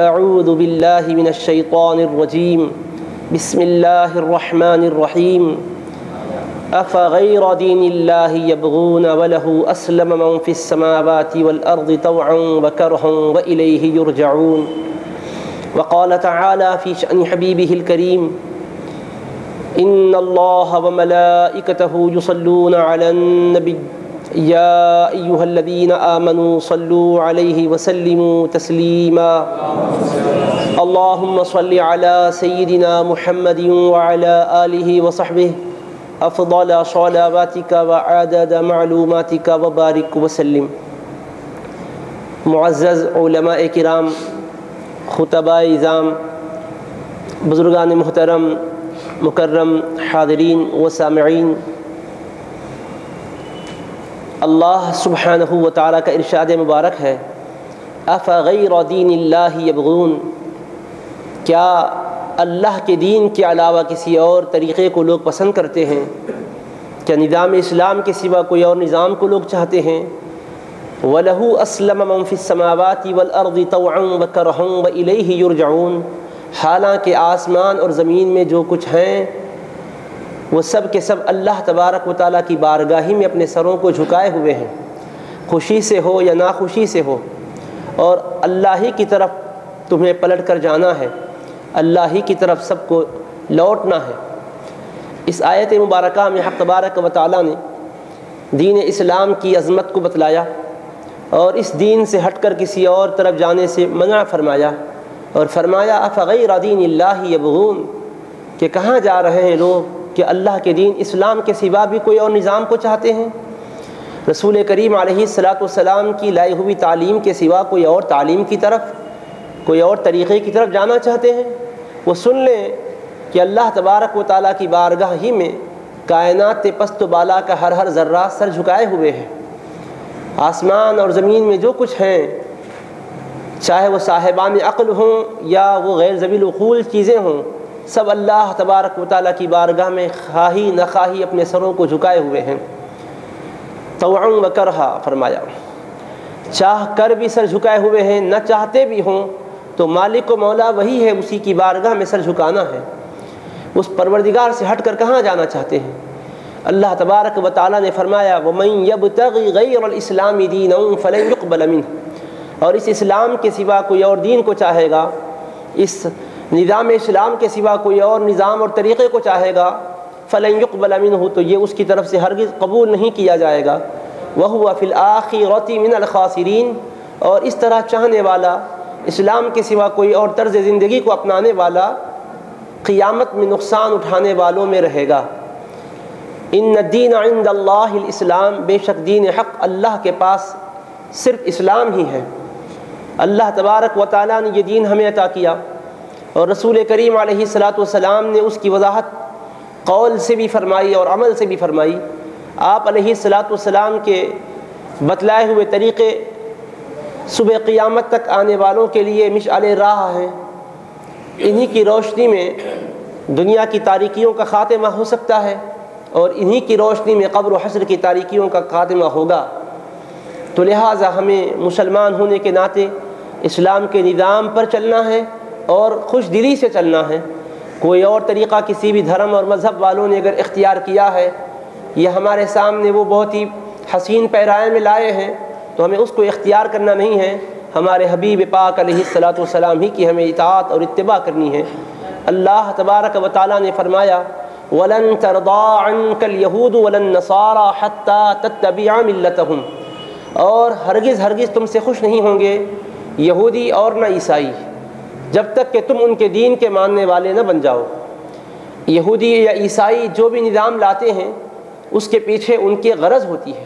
اعوذ باللہ من الشیطان الرجیم بسم اللہ الرحمن الرحیم افغیر دین اللہ یبغون وله اسلم من فی السماوات والارض طوعا وکرها والیہ یرجعون وقال تعالی فی شأن حبیبہ الکریم ان اللہ وملائکتہ یصلون علی النبی یا ایہا الذین آمنوا صلوا علیہ وسلموا تسلیما اللہم صل علی سیدنا محمد وعلی آلہ وصحبہ افضل صلواتک وعدد معلوماتک وبارک وسلم۔ معزز علماء کرام، خطباء اعظام، بزرگان محترم، مکرم حاضرین و سامعین، اللہ سبحانہ و تعالیٰ کا ارشاد مبارک ہے افغیر دین اللہ یبغون، کیا اللہ کے دین کے علاوہ کسی اور طریقے کو لوگ پسند کرتے ہیں؟ کیا نظام اسلام کے سوا کوئی اور نظام کو لوگ چاہتے ہیں؟ وَلَهُ أَسْلَمَ مَن فِي السَّمَاوَاتِ وَالْأَرْضِ طَوْعًا وَكَرْهًا وَإِلَيْهِ يُرْجَعُونَ، حالانکہ آسمان اور زمین میں جو کچھ ہیں وہ سب کے سب اللہ تبارک و تعالیٰ کی بارگاہی میں اپنے سروں کو جھکائے ہوئے ہیں، خوشی سے ہو یا ناخوشی سے ہو، اور اللہ ہی کی طرف تمہیں پلٹ کر جانا ہے، اللہ ہی کی طرف سب کو لوٹنا ہے۔ اس آیت مبارکہ میں حق تبارک و تعالیٰ نے دین اسلام کی عظمت کو بتلایا اور اس دین سے ہٹ کر کسی اور طرف جانے سے منع فرمایا، اور فرمایا افغیر دین اللہ یبغون، کہ کہاں جا رہے ہیں لوگ کہ اللہ کے دین اسلام کے سوا بھی کوئی اور نظام کو چاہتے ہیں؟ رسول کریم علیہ السلام کی لائی ہوئی تعلیم کے سوا کوئی اور تعلیم کی طرف، کوئی اور طریقے کی طرف جانا چاہتے ہیں؟ وہ سن لیں کہ اللہ تبارک و تعالیٰ کی بارگاہ ہی میں کائنات پست و بالا کا ہر ہر ذرہ سر جھکائے ہوئے ہے۔ آسمان اور زمین میں جو کچھ ہیں، چاہے وہ صاحبان عقل ہوں یا وہ غیر ذوی العقول چیزیں ہوں، سب اللہ تبارک و تعالیٰ کی بارگاہ میں خواہی نخواہی اپنے سروں کو جھکائے ہوئے ہیں۔ طوعا و کرہا فرمایا، چاہ کر بھی سر جھکائے ہوئے ہیں، نہ چاہتے بھی ہوں تو مالک و مولا وہی ہے، اسی کی بارگاہ میں سر جھکانا ہے۔ اس پروردگار سے ہٹ کر کہاں جانا چاہتے ہیں؟ اللہ تبارک و تعالیٰ نے فرمایا وَمَن يَبْتَغِ غَيْرَ الْإِسْلَامِ دِينًا فَلَن يُقْبَلَ مِنْهُ، اور اس اسلام کے سوا کوئی اور دین کو چاہے گا، اس نظام اسلام کے سوا کوئی اور نظام اور طریقے کو چاہے گا، فَلَن يُقْبَلَ مِنْهُ، تو یہ اس کی طرف سے ہرگز قبول نہیں کیا جائے گا۔ وَهُوَ فِي الْآخِرَةِ مِنَ الْخَاسِرِينَ، اور اس طرح چاہنے والا، اسلام کے سوا کوئی اور طرز زندگی کو اپنانے والا قیامت میں نقصان اٹھانے والوں میں رہے گا۔ ان الدین عند اللہ الاسلام، بے شک دین حق اللہ کے پاس صرف اسلام ہی ہے۔ اللہ تبارک و تعالیٰ نے یہ دین ہمیں عطا کیا، اور رسول کریم علیہ السلام نے اس کی وضاحت قول سے بھی فرمائی اور عمل سے بھی فرمائی۔ آپ علیہ السلام کے بتلائے ہوئے طریقے صبح قیامت تک آنے والوں کے لیے مشعل راہ ہیں، انہی کی روشنی میں دنیا کی تاریکیوں کا خاتمہ ہو سکتا ہے، اور انہی کی روشنی میں قبر و حشر کی تاریکیوں کا خاتمہ ہوگا۔ تو لہٰذا ہمیں مسلمان ہونے کے ناطے اسلام کے نظام پر چلنا ہے اور خوش دلی سے چلنا ہے۔ کوئی اور طریقہ کسی بھی دھرم اور مذہب والوں نے اگر اختیار کیا ہے، یہ ہمارے سامنے وہ بہت ہی حسین پیرائے میں لائے ہیں، تو ہمیں اس کو اختیار کرنا نہیں ہے، ہمارے حبیب پاک علیہ السلام ہی کی ہمیں اطاعت اور اتباع کرنی ہے۔ اللہ تبارک و تعالیٰ نے فرمایا وَلَن تَرْضَىٰ عَنْكَ الْيَهُودُ وَلَا النَّصَارَىٰ حَتَّىٰ تَتَّبِعَ مِلَّتَهُمْ، اور ہرگز تم سے خوش نہیں ہوں گے یہودی اور نہ عیسائی، جب تک کہ تم ان کے دین کے ماننے والے نہ بن جاؤ۔ یہودی یا عیسائی جو بھی نظام لاتے ہیں، اس کے پیچھے ان کی غرض ہوتی ہے،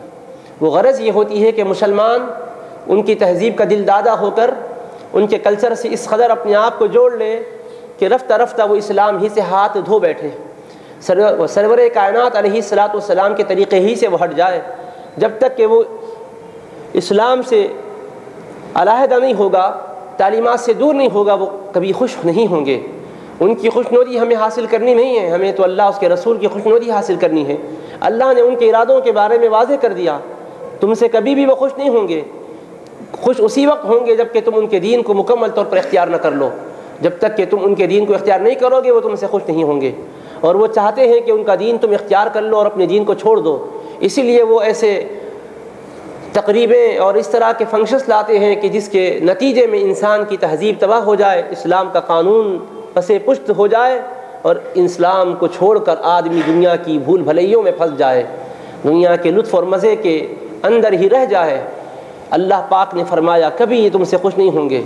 وہ غرض یہ ہوتی ہے کہ مسلمان ان کی تہذیب کا دل دادا ہو کر ان کے کلچر سے اس قدر اپنے آپ کو جوڑ لے کہ رفتہ رفتہ وہ اسلام ہی سے ہاتھ دھو بیٹھے، سرور کائنات علیہ السلام کے طریقے ہی سے وہ ہٹ جائے۔ جب تک کہ وہ اسلام سے علیحدہ نہیں ہوگا، تعلیمات سے دور نہیں ہوگا، وہ کبھی خوش نہیں ہوں گے۔ ان کی خوشنودی ہمیں حاصل کرنی نہیں ہے، ہمیں تو اللہ اس کے رسول کی خوشنودی حاصل کرنی ہے۔ اللہ نے ان کے ارادوں کے بارے میں واضح کر دیا، تم سے کبھی بھی وہ خوش نہیں ہوں گے۔ خوش اسی وقت ہوں گے جب کہ تم ان کے دین کو مکمل طور پر اختیار نہ کر لو. جب تک کہ تم ان کے دین کو اختیار نہیں کرو گے وہ تم سے خوش نہیں ہوں گے, اور وہ چاہتے ہیں کہ ان کا دین تم اختیار کر لو اور اپنے دین کو چھوڑ دو. اسی لیے وہ ایسے تقریبیں اور اس طرح کے فنکشنز لاتے ہیں کہ جس کے نتیجے میں انسان کی تہذیب تباہ ہو جائے, اسلام کا قانون پسے پشت ہو جائے, اور اسلام کو چھوڑ کر آدمی دنیا کی بھول بھلائیوں میں پھنس جائے, دنیا کے لطف اور مزے کے اندر ہی رہ جائے. اللہ پاک نے فرمایا کبھی یہ تم سے خوش نہیں ہوں گے.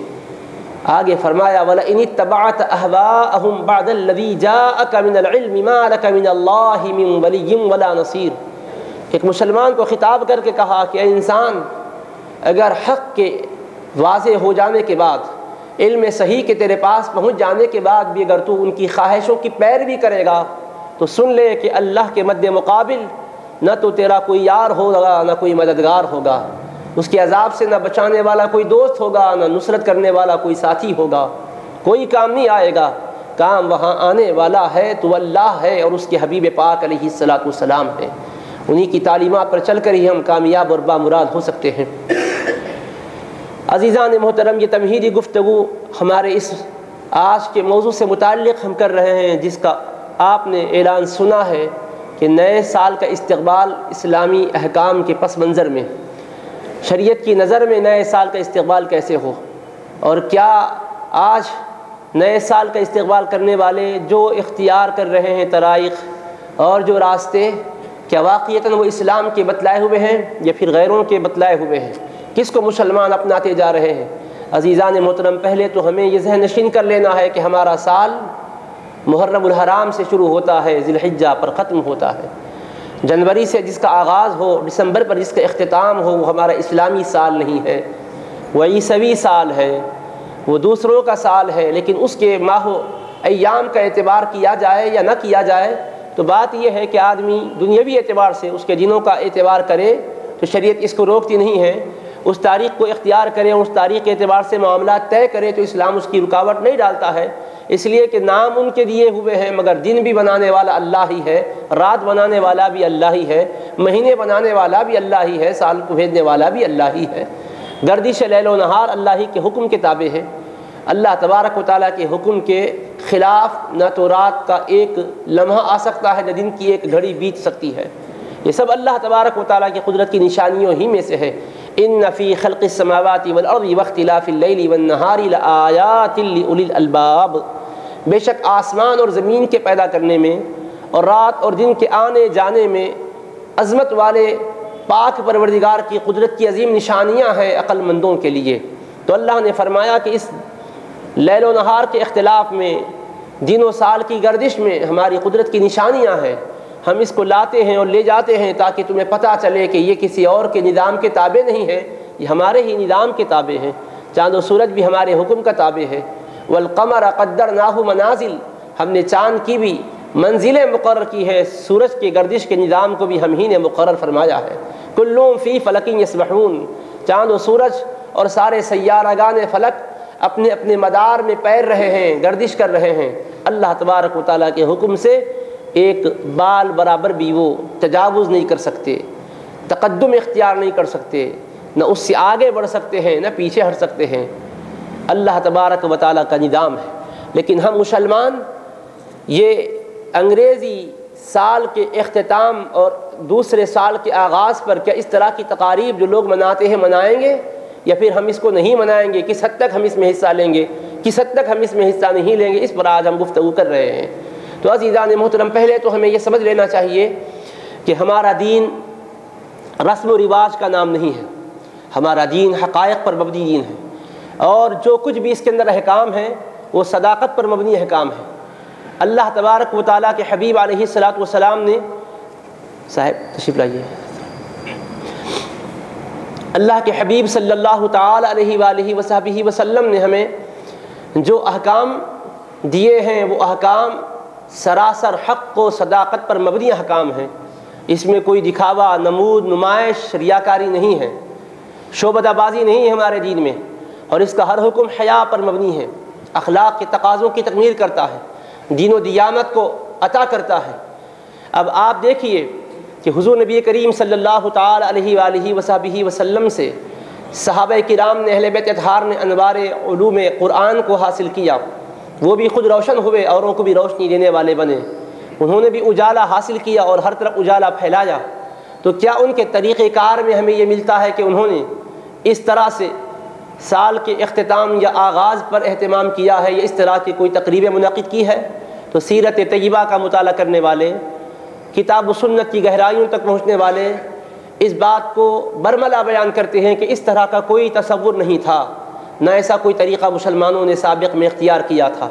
آگے فرمایا وَلَئِنِ اتَّبَعْتَ أَهْوَاءَهُمْ بَعْدَ الَّذِي جَاءَكَ مِنَ الْعِلْمِ مَا لَكَ مِنَ اللَّهِ مِنْ وَلِيٍّ وَلَا نَصِيرٍ. ایک مسلمان کو خطاب کر کے کہا کہ اے انسان, اگر حق کے واضح ہو جانے کے بعد, علم صحیح کے تیرے پاس پہنچ جانے کے بعد بھی اگر تو ان کی خواہشوں کی پیروی کرے گا تو سن لے کہ اللہ کے مد مقابل نہ تو تیرا کوئی یار ہوگا نہ کوئی مددگار ہوگا, اس کے عذاب سے نہ بچانے والا کوئی دوست ہوگا نہ نصرت کرنے والا کوئی ساتھی ہوگا, کوئی کام نہیں آئے گا. کام وہاں آنے والا ہے تو اللہ ہے اور اس کے حبیب پاک علیہ الصلاۃ والسلام ہے. انہی کی تعلیمات پر چل کر ہی ہم کامیاب اور بامراد ہو سکتے ہیں. عزیزان محترم, یہ تمہیدی گفتگو ہمارے اس آج کے موضوع سے متعلق ہم کر رہے ہیں جس کا آپ نے اعلان سنا ہے کہ نئے سال کا استقبال اسلامی احکام کے پس منظر میں, شریعت کی نظر میں نئے سال کا استقبال کیسے ہو, اور کیا آج نئے سال کا استقبال کرنے والے جو اختیار کر رہے ہیں طرائق اور جو راستے, کیا واقعتاً وہ اسلام کے بتلائے ہوئے ہیں یا پھر غیروں کے بتلائے ہوئے ہیں؟ کس کو مسلمان اپناتے جا رہے ہیں؟ عزیزان محترم, پہلے تو ہمیں یہ ذہن نشین کر لینا ہے کہ ہمارا سال محرم الحرام سے شروع ہوتا ہے, ذی الحجہ پر ختم ہوتا ہے. جنوری سے جس کا آغاز ہو, دسمبر پر جس کا اختتام ہو, وہ ہمارا اسلامی سال نہیں ہے, وہ عیسوی سال ہے, وہ دوسروں کا سال ہے. لیکن اس کے ماہ و ایام کا اعتبار کیا جائے یا نہ کیا جائے تو بات یہ ہے کہ آدمی دنیاوی اعتبار سے اس کے دنوں کا اعتبار کرے تو شریعت اس کو روکتی نہیں ہے. اس تاریخ کو اختیار کرے, اس تاریخ کے اعتبار سے معاملات طے کرے تو اسلام اس کی رکاوٹ نہیں ڈالتا ہے, اس لیے کہ نام ان کے دیے ہوئے ہیں مگر دن بھی بنانے والا اللہ ہی ہے, رات بنانے والا بھی اللہ ہی ہے, مہینے بنانے والا بھی اللہ ہی ہے, سال کو بھیجنے والا بھی اللہ ہی ہے. گردش لیل و نہار اللہ ہی کے حکم کے تابع ہے. اللہ تبارک و تعالیٰ کے حکم کے خلاف نہ تو رات کا ایک لمحہ آ سکتا ہے نہ دن کی ایک گھڑی بیت سکتی ہے. یہ سب اللہ تبارک و تعالیٰ کی قدرت کی نشانیوں ہی میں سے ہے. ان فی خلق السماوات والارض واختلاف اللیل والنہار لآیات لأولی الالباب. بے شک آسمان اور زمین کے پیدا کرنے میں اور رات اور دن کے آنے جانے میں عظمت والے پاک پروردگار کی قدرت کی عظیم نشانیاں ہیں عقل مندوں کے لیے. تو اللہ نے فرمایا کہ اس لیل و نہار کے اختلاف میں, دن و سال کی گردش میں ہماری قدرت کی نشانیاں ہیں. ہم اس کو لاتے ہیں اور لے جاتے ہیں تاکہ تمہیں پتہ چلے کہ یہ کسی اور کے نظام کے تابع نہیں ہے, یہ ہمارے ہی نظام کے تابع ہیں. چاند و سورج بھی ہمارے حکم کا تابع ہے. والقمر قدرناہ منازل, ہم نے چاند کی بھی منزلیں مقرر کی ہے, سورج کے گردش کے نظام کو بھی ہم ہی نے مقرر فرمایا ہے. کل فی فلک یسبحون, چاند و سورج اور سارے سیارگان فلک اپنے اپنے مدار میں پیر رہے ہیں, گردش کر رہے ہیں. اللہ تبارک و تعالیٰ کے حکم سے ایک بال برابر بھی وہ تجاوز نہیں کر سکتے, تقدم اختیار نہیں کر سکتے, نہ اس سے آگے بڑھ سکتے ہیں نہ پیچھے ہٹ سکتے ہیں. اللہ تبارک و تعالیٰ کا نظام ہے. لیکن ہم مسلمان یہ انگریزی سال کے اختتام اور دوسرے سال کے آغاز پر کیا اس طرح کی تقاریب جو لوگ مناتے ہیں منائیں گے, یا پھر ہم اس کو نہیں منائیں گے؟ کس حد تک ہم اس میں حصہ لیں گے, کس حد تک ہم اس میں حصہ نہیں لیں گے, اس پر آج ہم گفتگو کر رہے ہیں. تو عزیزان محترم, پہلے تو ہمیں یہ سمجھ لینا چاہیے کہ ہمارا دین رسم و رواج کا نام نہیں ہے. ہمارا دین حقائق پر مبنی دین ہے, اور جو کچھ بھی اس کے اندر احکام ہیں وہ صداقت پر مبنی احکام ہے. اللہ تبارک و تعالیٰ کے حبیب علیہ الصلاۃ والسلام نے, صاحب تشریف لائیے, اللہ کے حبیب صلی اللہ تعالی علیہ وآلہ وصحبہ وسلم نے ہمیں جو احکام دیے ہیں وہ احکام سراسر حق و صداقت پر مبنی احکام ہیں. اس میں کوئی دکھاوا, نمود, نمائش, ریاکاری نہیں ہے, شعبدہ بازی نہیں ہے ہمارے دین میں. اور اس کا ہر حکم حیا پر مبنی ہے, اخلاق کے تقاضوں کی تکمیل کرتا ہے, دین و دیانت کو عطا کرتا ہے. اب آپ دیکھیے کہ حضور نبی کریم صلی اللہ تعالی علیہ وآلہ وصحبہ وسلم سے صحابہ کرام نے، اہل بیت اطہار نے انوار علوم قرآن کو حاصل کیا، وہ بھی خود روشن ہوئے، اوروں کو بھی روشنی دینے والے بنے، انہوں نے بھی اجالا حاصل کیا اور ہر طرف اجالا پھیلایا۔ تو کیا ان کے طریقہ کار میں ہمیں یہ ملتا ہے کہ انہوں نے اس طرح سے سال کے اختتام یا آغاز پر اہتمام کیا ہے یا اس طرح کی کوئی تقریبیں منعقد کی ہے؟ تو سیرت طیبہ کا مطالعہ کرنے والے، کتاب و سنت کی گہرائیوں تک پہنچنے والے اس بات کو برملا بیان کرتے ہیں کہ اس طرح کا کوئی تصور نہیں تھا، نہ ایسا کوئی طریقہ مسلمانوں نے سابق میں اختیار کیا تھا،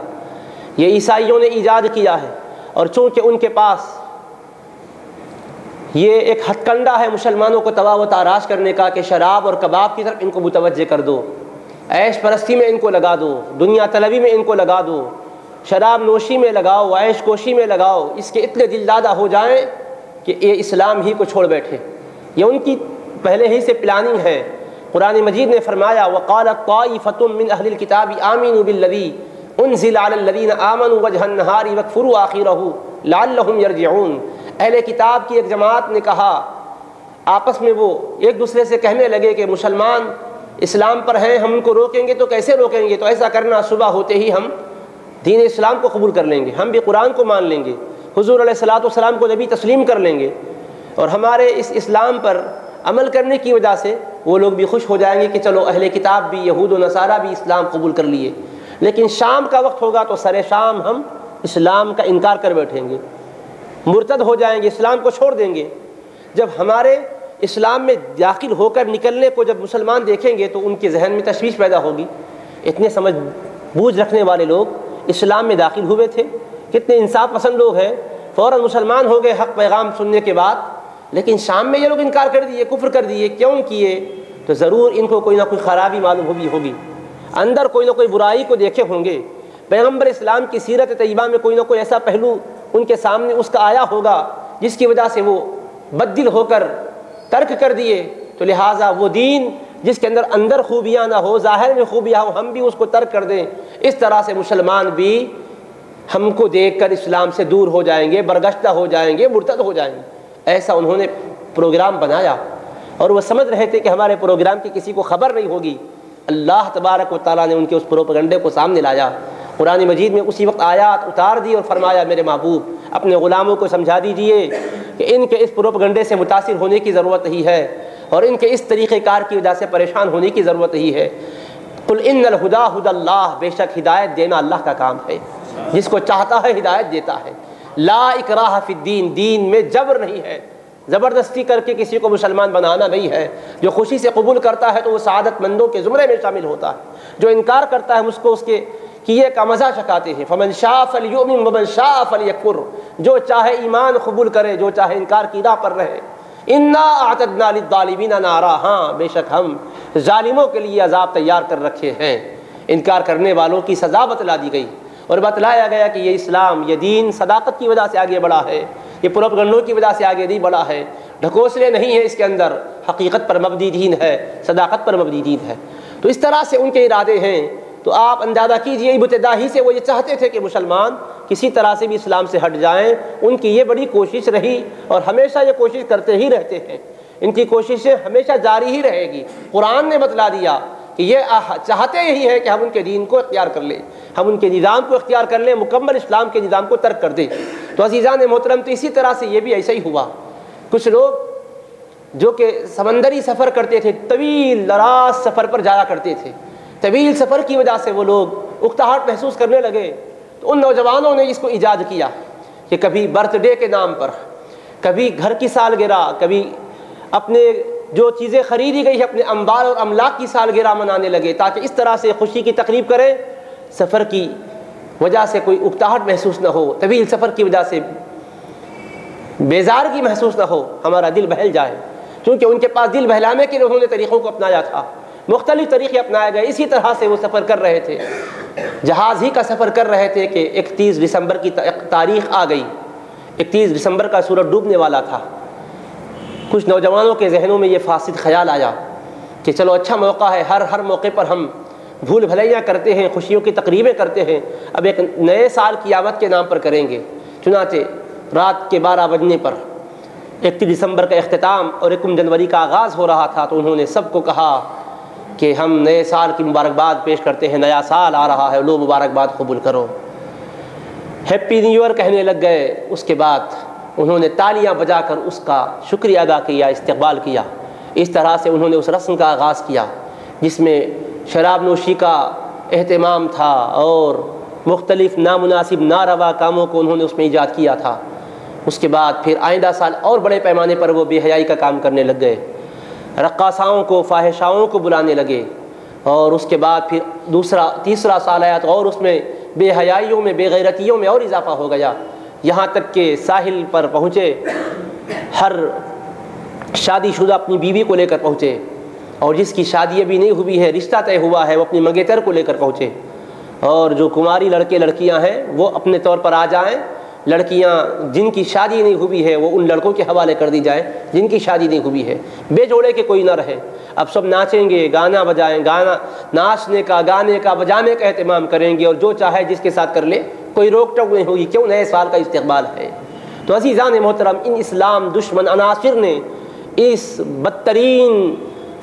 یہ عیسائیوں نے ایجاد کیا ہے۔ اور چونکہ ان کے پاس یہ ایک ہتھ کنڈا ہے مسلمانوں کو تباہ و تاراش کرنے کا کہ شراب اور کباب کی طرف ان کو متوجہ کر دو، عیش پرستی میں ان کو لگا دو، دنیا طلبی میں ان کو لگا دو، شراب نوشی میں لگاؤ، عیش کوشی میں لگاؤ، اس کے اتنے دل دادہ ہو جائیں کہ یہ اسلام ہی کو چھوڑ بیٹھے۔ یہ ان کی پہلے ہی سے پلاننگ ہے۔ قرآن مجید نے فرمایا وَقَالَتْ طَائِفَةٌ مِّنْ أَهْلِ الْكِتَابِ آمِنُوا بِالَّذِي أُنزِلَ عَلَى الَّذِينَ آمَنُوا وَجْهَ النَّهَارِ وَاكْفُرُوا آخِرَهُ لَعَلَّهُمْ يَرْجِعُونَ۔ اہل کتاب کی ایک جماعت نے کہا، آپس میں وہ ایک دوسرے سے کہنے لگے کہ مسلمان اسلام پر ہیں، ہم ان کو روکیں گے تو کیسے روکیں گے؟ تو ایسا کرنا، صبح ہوتے ہی ہم دین اسلام کو قبول کر لیں گے، ہم بھی قرآن کو مان لیں گے، حضور علیہ الصلوۃ والسلام کو نبی تسلیم کر لیں گے، اور ہمارے اس اسلام پر عمل کرنے کی وجہ سے وہ لوگ بھی خوش ہو جائیں گے کہ چلو اہل کتاب بھی، یہود و نصارہ بھی اسلام قبول کر لیے۔ لیکن شام کا وقت ہوگا تو سر شام ہم اسلام کا انکار کر بیٹھیں گے، مرتد ہو جائیں گے، اسلام کو چھوڑ دیں گے۔ جب ہمارے اسلام میں داخل ہو کر نکلنے کو جب مسلمان دیکھیں گے تو ان کے ذہن میں تشویش پیدا ہوگی، اتنے سمجھ بوجھ رکھنے والے لوگ اسلام میں داخل ہوئے تھے، کتنے انصاف پسند لوگ ہیں، فوراً مسلمان ہو گئے حق پیغام سننے کے بعد، لیکن شام میں یہ لوگ انکار کر دیے، کفر کر دیے۔ کیوں کیے؟ تو ضرور ان کو کوئی نہ کوئی خرابی معلوم ہوگی، اندر کوئی نہ کوئی برائی کو دیکھے ہوں گے، پیغمبر اسلام کی سیرت طیبہ میں کوئی نہ کوئی ایسا پہلو ان کے سامنے اس کا آیا ہوگا جس کی وجہ سے وہ بددل ہو کر ترک کر دیے۔ تو لہٰذا وہ دین جس کے اندر خوبیاں نہ ہو، ظاہر میں خوبیاں ہو، ہم بھی اس کو ترک کر دیں، اس طرح سے مسلمان بھی ہم کو دیکھ کر اسلام سے دور ہو جائیں گے، برگشتہ ہو جائیں گے، مرتد ہو جائیں گے۔ ایسا انہوں نے پروگرام بنایا، اور وہ سمجھ رہے تھے کہ ہمارے پروگرام کی کسی کو خبر نہیں ہوگی۔ اللہ تبارک و تعالیٰ نے ان کے اس پروپیگنڈے کو سامنے لایا، قرآن مجید میں اسی وقت آیات اتار دی اور فرمایا میرے محبوب اپنے غلاموں کو سمجھا دیجئے کہ ان کے اس پروپیگنڈے سے متاثر ہونے کی ضرورت نہیں ہے، اور ان کے اس طریقہ کار کی وجہ سے پریشان ہونے کی ضرورت نہیں ہے۔ قل ان الہدی ھدی اللہ، بے شک ہدایت دینا اللہ کا کام ہے، جس کو چاہتا ہے ہدایت دیتا ہے۔ لا اکراہ فی الدین، دین میں جبر نہیں ہے، زبردستی کر کے کسی کو مسلمان بنانا نہیں ہے۔ جو خوشی سے قبول کرتا ہے تو وہ سعادت مندوں کے زمرے میں شامل ہوتا ہے، جو انکار کرتا ہے اس کو اس کے کیے کا مزہ چکھاتے ہیں۔ فمن شاء فلیؤمن ومن شاء فلیکفر، جو چاہے ایمان قبول کرے، جو چاہے انکار کی راہ پر رہے۔ انا اعتدنا للظالمین نارا، ہاں بے شک ہم ظالموں کے لیے عذاب تیار کر رکھے ہیں۔ انکار کرنے والوں کی سزا بتلا دی گئی، اور بتلایا گیا کہ یہ اسلام، یہ دین صداقت کی وجہ سے آگے بڑھا ہے، یہ پروپیگنڈوں کی وجہ سے آگے نہیں بڑھا ہے، ڈھکوسلے نہیں ہیں اس کے اندر، حقیقت پر مبنی دین ہے، صداقت پر مبنی دین ہے۔ تو اس طرح سے ان کے ارادے ہیں۔ تو آپ اندازہ کیجئے ابتدا ہی سے وہ یہ چاہتے تھے کہ مسلمان کسی طرح سے بھی اسلام سے ہٹ جائیں، ان کی یہ بڑی کوشش رہی، اور ہمیشہ یہ کوشش کرتے ہی رہتے ہیں، ان کی کوششیں ہمیشہ جاری ہی رہے گی۔ قرآن نے بتلا دیا کہ یہ چاہتے یہی ہے کہ ہم ان کے دین کو اختیار کر لیں، ہم ان کے نظام کو اختیار کر لیں، مکمل اسلام کے نظام کو ترک کر دیں۔ تو عزیزان محترم، تو اسی طرح سے یہ بھی ایسا ہی ہوا۔ کچھ لوگ جو کہ سمندری سفر کرتے تھے، طویل دراز سفر پر جایا کرتے تھے، طویل سفر کی وجہ سے وہ لوگ اکتاہٹ محسوس کرنے لگے، تو ان نوجوانوں نے اس کو ایجاد کیا کہ کبھی برتھ ڈے کے نام پر، کبھی گھر کی سالگرہ، کبھی اپنے جو چیزیں خریدی گئی ہے اپنے اموال اور املاک کی سالگرہ منانے لگے، تاکہ اس طرح سے خوشی کی تقریب کریں، سفر کی وجہ سے کوئی اکتاہٹ محسوس نہ ہو، طویل سفر کی وجہ سے بیزارگی محسوس نہ ہو، ہمارا دل بہل جائے۔ کیونکہ ان کے پاس دل بہلانے کے لیے انہوں نے طریقوں کو اپنایا تھا، مختلف طریقے اپنائے گئے، اسی طرح سے وہ سفر کر رہے تھے، جہاز ہی کا سفر کر رہے تھے کہ 31 دسمبر کی تاریخ آ گئی، 31 دسمبر کا سورج ڈوبنے والا تھا۔ کچھ نوجوانوں کے ذہنوں میں یہ فاسد خیال آیا کہ چلو اچھا موقع ہے، ہر موقع پر ہم بھول بھلائیاں کرتے ہیں، خوشیوں کی تقریبیں کرتے ہیں، اب ایک نئے سال کی آمد کے نام پر کریں گے۔ چنانچہ رات کے 12 بجنے پر 31 دسمبر کا اختتام اور 1 جنوری کا آغاز ہو رہا تھا، تو انہوں نے سب کو کہا کہ ہم نئے سال کی مبارکباد پیش کرتے ہیں، نیا سال آ رہا ہے، لو مبارکباد قبول کرو، ہیپی نیو ایئر کہنے لگ گئے۔ اس کے بعد انہوں نے تالیاں بجا کر اس کا شکریہ ادا کیا، استقبال کیا۔ اس طرح سے انہوں نے اس رسم کا آغاز کیا جس میں شراب نوشی کا اہتمام تھا اور مختلف نامناسب ناروا کاموں کو انہوں نے اس میں ایجاد کیا تھا۔ اس کے بعد پھر آئندہ سال اور بڑے پیمانے پر وہ بے حیائی کا کام کرنے لگ گئے، رقاصاؤں کو، فاحشاؤں کو بلانے لگے، اور اس کے بعد پھر تیسرا سال آیا تو اور اس میں بے حیائیوں میں، بے غیرتیوں میں اور اضافہ ہو گیا، یہاں تک کہ ساحل پر پہنچے، ہر شادی شدہ اپنی بیوی کو لے کر پہنچے، اور جس کی شادی ابھی نہیں ہوئی ہے، رشتہ طے ہوا ہے، وہ اپنی منگیتر کو لے کر پہنچے، اور جو کماری لڑکے لڑکیاں ہیں وہ اپنے طور پر آ جائیں، لڑکیاں جن کی شادی نہیں ہوئی ہے وہ ان لڑکوں کے حوالے کر دی جائیں جن کی شادی نہیں ہوئی ہے، بے جوڑے کے کوئی نہ رہے۔ اب سب ناچیں گے، گانا بجائیں، ناچنے کا، گانے کا، بجانے کا اہتمام کریں گے، اور جو چاہے جس کے ساتھ کر لے، کوئی روک ٹوک نہیں ہوگی، کیوں؟ نئے سال کا استقبال ہے۔ تو عزیزان محترم، ان اسلام دشمن عناصر نے اس بدترین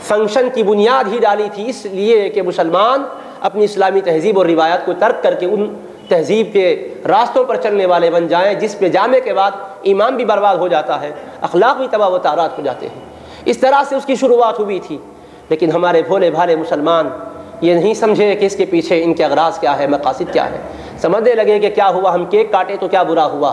فنکشن کی بنیاد ہی ڈالی تھی، اس لیے کہ مسلمان اپنی اسلامی تہذیب اور روایات کو ترک کر کے ان تہذیب کے راستوں پر چلنے والے بن جائیں جس پہ جانے کے بعد ایمان بھی برباد ہو جاتا ہے، اخلاق بھی تباہ و تارات ہو جاتے ہیں۔ اس طرح سے اس کی شروعات ہوئی تھی، لیکن ہمارے بھولے بھالے مسلمان یہ نہیں سمجھے کہ اس کے پیچھے ان کے اغراض کیا ہے، مقاصد کیا ہے۔ سمجھنے لگے کہ کیا ہوا، ہم کیک کاٹے تو کیا برا ہوا،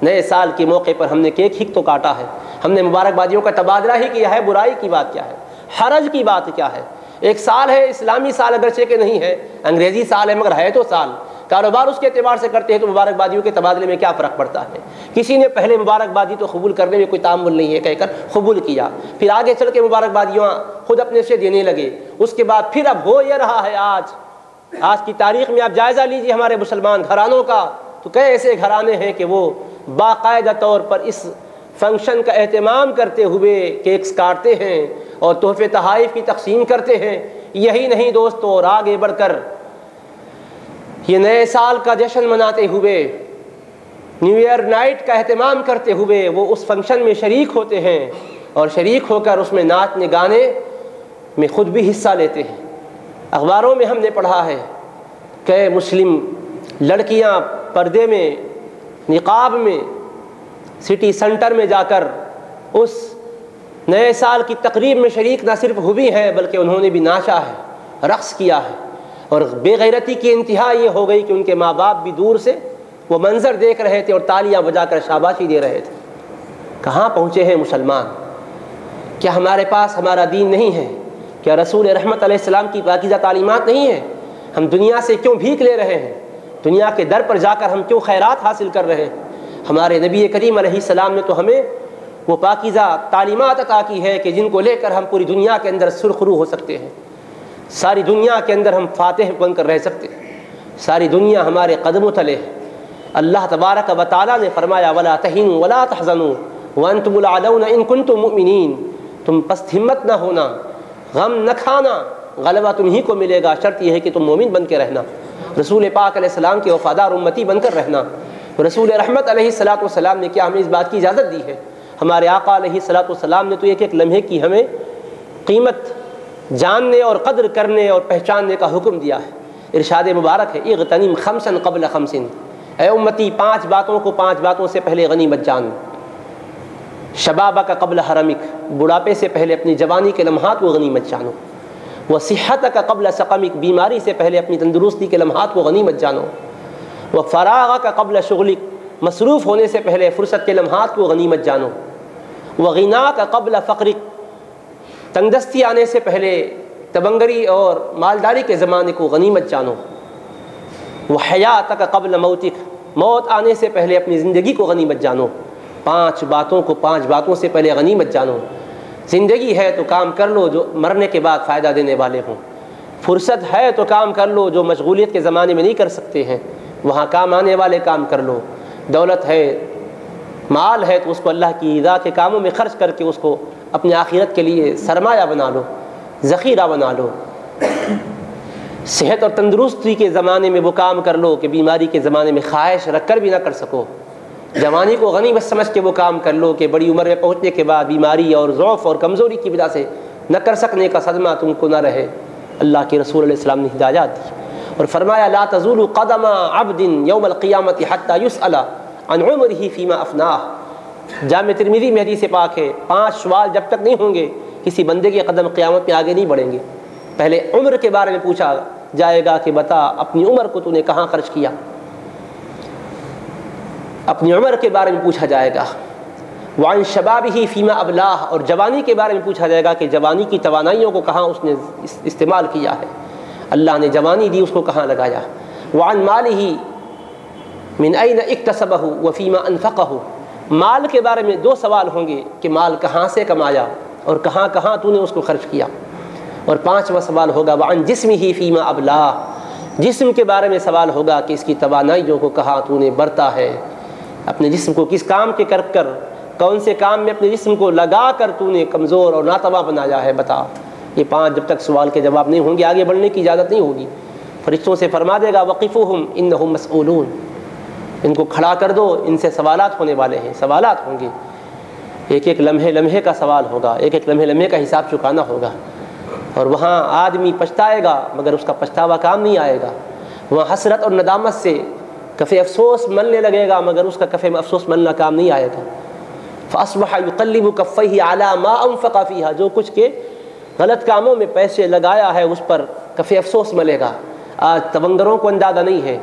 نئے سال کے موقع پر ہم نے کیک ہی تو کاٹا ہے، ہم نے مبارکبادیوں کا تبادلہ ہی کیا ہے، برائی کی بات کیا ہے، حرج کی بات کیا ہے؟ ایک سال ہے، اسلامی سال اگرچہ کہ نہیں ہے، انگریزی سال ہے مگر ہے تو سال، کاروبار اس کے اعتبار سے کرتے ہیں تو مبارکبادیوں کے تبادلے میں کیا فرق پڑتا ہے؟ کسی نے پہلے مبارکبادی تو قبول کرنے میں کوئی تعامل نہیں ہے کہہ کر قبول کیا، پھر آگے چل کے مبارکبادیاں خود اپنے سے دینے لگے، اس کے بعد پھر اب ہو یہ رہا ہے آج کی تاریخ میں آپ جائزہ لیجیے ہمارے مسلمان گھرانوں کا، تو کئی ایسے گھرانے ہیں کہ وہ باقاعدہ طور پر اس فنکشن کا اہتمام کرتے ہوئے کیکس کاٹتے ہیں اور تحفے تحائف کی تقسیم کرتے ہیں۔ یہی نہیں دوستو، اور آگے بڑھ کر یہ نئے سال کا جشن مناتے ہوئے، نیو ایئر نائٹ کا اہتمام کرتے ہوئے وہ اس فنکشن میں شریک ہوتے ہیں، اور شریک ہو کر اس میں ناچنے گانے میں خود بھی حصہ لیتے ہیں۔ اخباروں میں ہم نے پڑھا ہے کہ مسلم لڑکیاں پردے میں، نقاب میں، سٹی سینٹر میں جا کر اس نئے سال کی تقریب میں شریک نہ صرف ہوئی ہیں بلکہ انہوں نے بھی ناچا ہے، رقص کیا ہے، اور بے غیرتی کی انتہا یہ ہو گئی کہ ان کے ماں باپ بھی دور سے وہ منظر دیکھ رہے تھے اور تالیاں بجا کر شاباشی دے رہے تھے۔ کہاں پہنچے ہیں مسلمان؟ کیا ہمارے پاس ہمارا دین نہیں ہے؟ کیا رسول رحمت علیہ السلام کی پاکیزہ تعلیمات نہیں ہیں؟ ہم دنیا سے کیوں بھیک لے رہے ہیں؟ دنیا کے در پر جا کر ہم کیوں خیرات حاصل کر رہے ہیں؟ ہمارے نبی کریم علیہ السلام نے تو ہمیں وہ پاکیزہ تعلیمات عطا کی ہے کہ جن کو لے کر ہم پوری دنیا کے اندر سرخرو ہو سکتے ہیں، ساری دنیا کے اندر ہم فاتح بن کر رہ سکتے ہیں، ساری دنیا ہمارے قدموں تلے ہے۔ اللہ تبارک و تعالیٰ نے فرمایا وَلَا تَهِنُوا وَلَا تَحْزَنُوا وَأَنْتُمُ الْأَعْلَوْنَ إِن كُنتُم مُؤْمِنِينَ، تم پست ہمت نہ ہونا، غم نہ کھانا، غلبہ تم ہی کو ملے گا، شرط یہ ہے کہ تم مومن بن کے رہنا، رسول پاک علیہ السلام کے وفادار امتی بن کر رہنا۔ رسول رحمت علیہ السلام نے کیا ہمیں اس بات کی اجازت دی ہے؟ ہمارے آقا علیہ السلام نے تو ایک ایک لمحے کی ہمیں قیمت جاننے اور قدر کرنے اور پہچاننے کا حکم دیا ہے۔ ارشاد مبارک ہے اغتنم خمسا قبل خمس، اے امتی 5 باتوں کو 5 باتوں سے پہلے غنیمت جان۔ شبابک قبل حرمک، بڑھاپے سے پہلے اپنی جوانی کے لمحات کو غنیمت جانو۔ وصحتک قبل سقمک، بیماری سے پہلے اپنی تندرستی کے لمحات کو غنیمت جانو۔ وفراغک قبل شغلک، مصروف ہونے سے پہلے فرصت کے لمحات کو غنیمت جانو۔ وغناک قبل فقرک، تنگدستی آنے سے پہلے تبنگری اور مالداری کے زمانے کو غنیمت جانو۔ وحیاتک قبل موتک، موت آنے سے پہلے اپنی زندگی کو غنیمت جانو۔ 5 باتوں کو 5 باتوں سے پہلے غنیمت جانو۔ زندگی ہے تو کام کر لو جو مرنے کے بعد فائدہ دینے والے ہوں، فرصت ہے تو کام کر لو جو مشغولیت کے زمانے میں نہیں کر سکتے ہیں، وہاں کام آنے والے کام کر لو۔ دولت ہے، مال ہے تو اس کو اللہ کی رضا کے کاموں میں خرچ کر کے اس کو اپنے آخرت کے لیے سرمایہ بنا لو، ذخیرہ بنا لو۔ صحت اور تندرستی کے زمانے میں وہ کام کر لو کہ بیماری کے زمانے میں خواہش رکھ کر بھی نہ کر سکو۔ جوانی کو غنیمت سمجھ کے وہ کام کر لو کہ بڑی عمر میں پہنچنے کے بعد بیماری اور ضعف اور کمزوری کی وجہ سے نہ کر سکنے کا صدمہ تم کو نہ رہے۔ اللہ کے رسول علیہ السلام نے ہدایات دی اور فرمایا لا تزول قدم عبد یوم القیامت حتی یسأل عن عمرہ فیما افناہ۔ جامع ترمذی میں حدیث پاک ہے 5 سوال جب تک نہیں ہوں گے کسی بندے کے قدم قیامت میں آگے نہیں بڑھیں گے۔ پہلے عمر کے بارے میں پوچھا جائے گا کہ بتا اپنی عمر کو تو نے کہاں خرچ کیا، اپنی عمر کے بارے میں پوچھا جائے گا۔ وعن شبابہ فیما ابلاہ، اور جوانی کے بارے میں پوچھا جائے گا کہ جوانی کی توانائیوں کو کہاں اس نے استعمال کیا ہے، اللہ نے جوانی دی اس کو کہاں لگایا۔ وعن مالہ من این اکتسبہ وفیما انفقہ، مال کے بارے میں 2 سوال ہوں گے کہ مال کہاں سے کمایا اور کہاں کہاں تو نے اس کو خرچ کیا، اور 5واں سوال ہوگا وعن جسمہ فیما ابلاہ، جسم کے بارے میں سوال ہوگا کہ اس کی توانائیوں کو کہاں تو نے برتا ہے، اپنے جسم کو کس کام کے کر کون سے کام میں اپنے جسم کو لگا کر تو نے کمزور اور ناتواں بنایا ہے، بتا۔ یہ 5 جب تک سوال کے جواب نہیں ہوں گے آگے بڑھنے کی اجازت نہیں ہوگی۔ فرشتوں سے فرما دے گا وقفوہم انہم مسئولون، ان کو کھڑا کر دو، ان سے سوالات ہونے والے ہیں، سوالات ہوں گے، ایک ایک لمحے کا سوال ہوگا، ایک ایک لمحے کا حساب چکانا ہوگا، اور وہاں آدمی پچھتائے گا مگر اس کا پچھتاوا کام نہیں آئے گا، وہاں حسرت اور ندامت سے کف افسوس ملنے لگے گا مگر اس کا کف میں افسوس ملنا کام نہیں آئے گا۔ فاصبح یقلب کفیہ علی ما انفق فیہا، جو کچھ کے غلط کاموں میں پیسے لگایا ہے اس پر کف افسوس ملے گا۔ آج تونگروں کو اندازہ نہیں ہے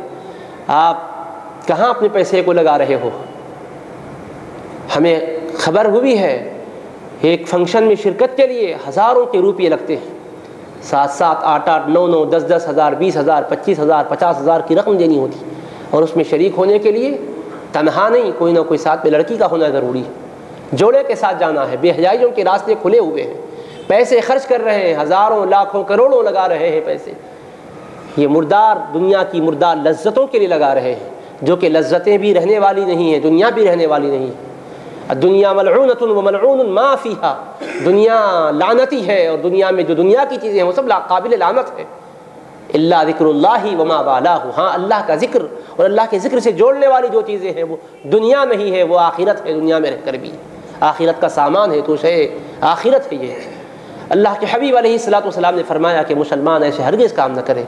آپ کہاں اپنے پیسے کو لگا رہے ہو۔ ہمیں خبر ہوئی ہے ایک فنکشن میں شرکت کے لیے ہزاروں کے روپے لگتے ہیں، 7 8 9 10 ہزار 20 ہزار 25 ہزار 50 ہزار کی رقم دینی ہوتی، اور اس میں شریک ہونے کے لیے تنہا نہیں کوئی نہ کوئی ساتھ میں لڑکی کا ہونا ضروری ہے، جوڑے کے ساتھ جانا ہے۔ بے حیائیوں کے راستے کھلے ہوئے ہیں، پیسے خرچ کر رہے ہیں، ہزاروں لاکھوں کروڑوں لگا رہے ہیں پیسے، یہ مردار دنیا کی مردار لذتوں کے لیے لگا رہے ہیں، جو کہ لذتیں بھی رہنے والی نہیں ہیں، دنیا بھی رہنے والی نہیں ہے۔ الدنیا ملعونۃ وملعون ما فیہا، دنیا لعنتی ہے، اور دنیا میں جو دنیا کی چیزیں ہیں وہ سب قابل لعنت ہے۔ الا ذکر اللہ وما والاہ، ہاں اللہ کا ذکر اور اللہ کے ذکر سے جوڑنے والی جو چیزیں ہیں وہ دنیا نہیں ہے، وہ آخرت ہے، دنیا میں رہ کر بھی آخرت کا سامان ہے، تو شے آخرت ہے یہ۔ اللہ کے حبیب علیہ الصلوۃ والسلام نے فرمایا کہ مسلمان ایسے ہرگز کام نہ کرے۔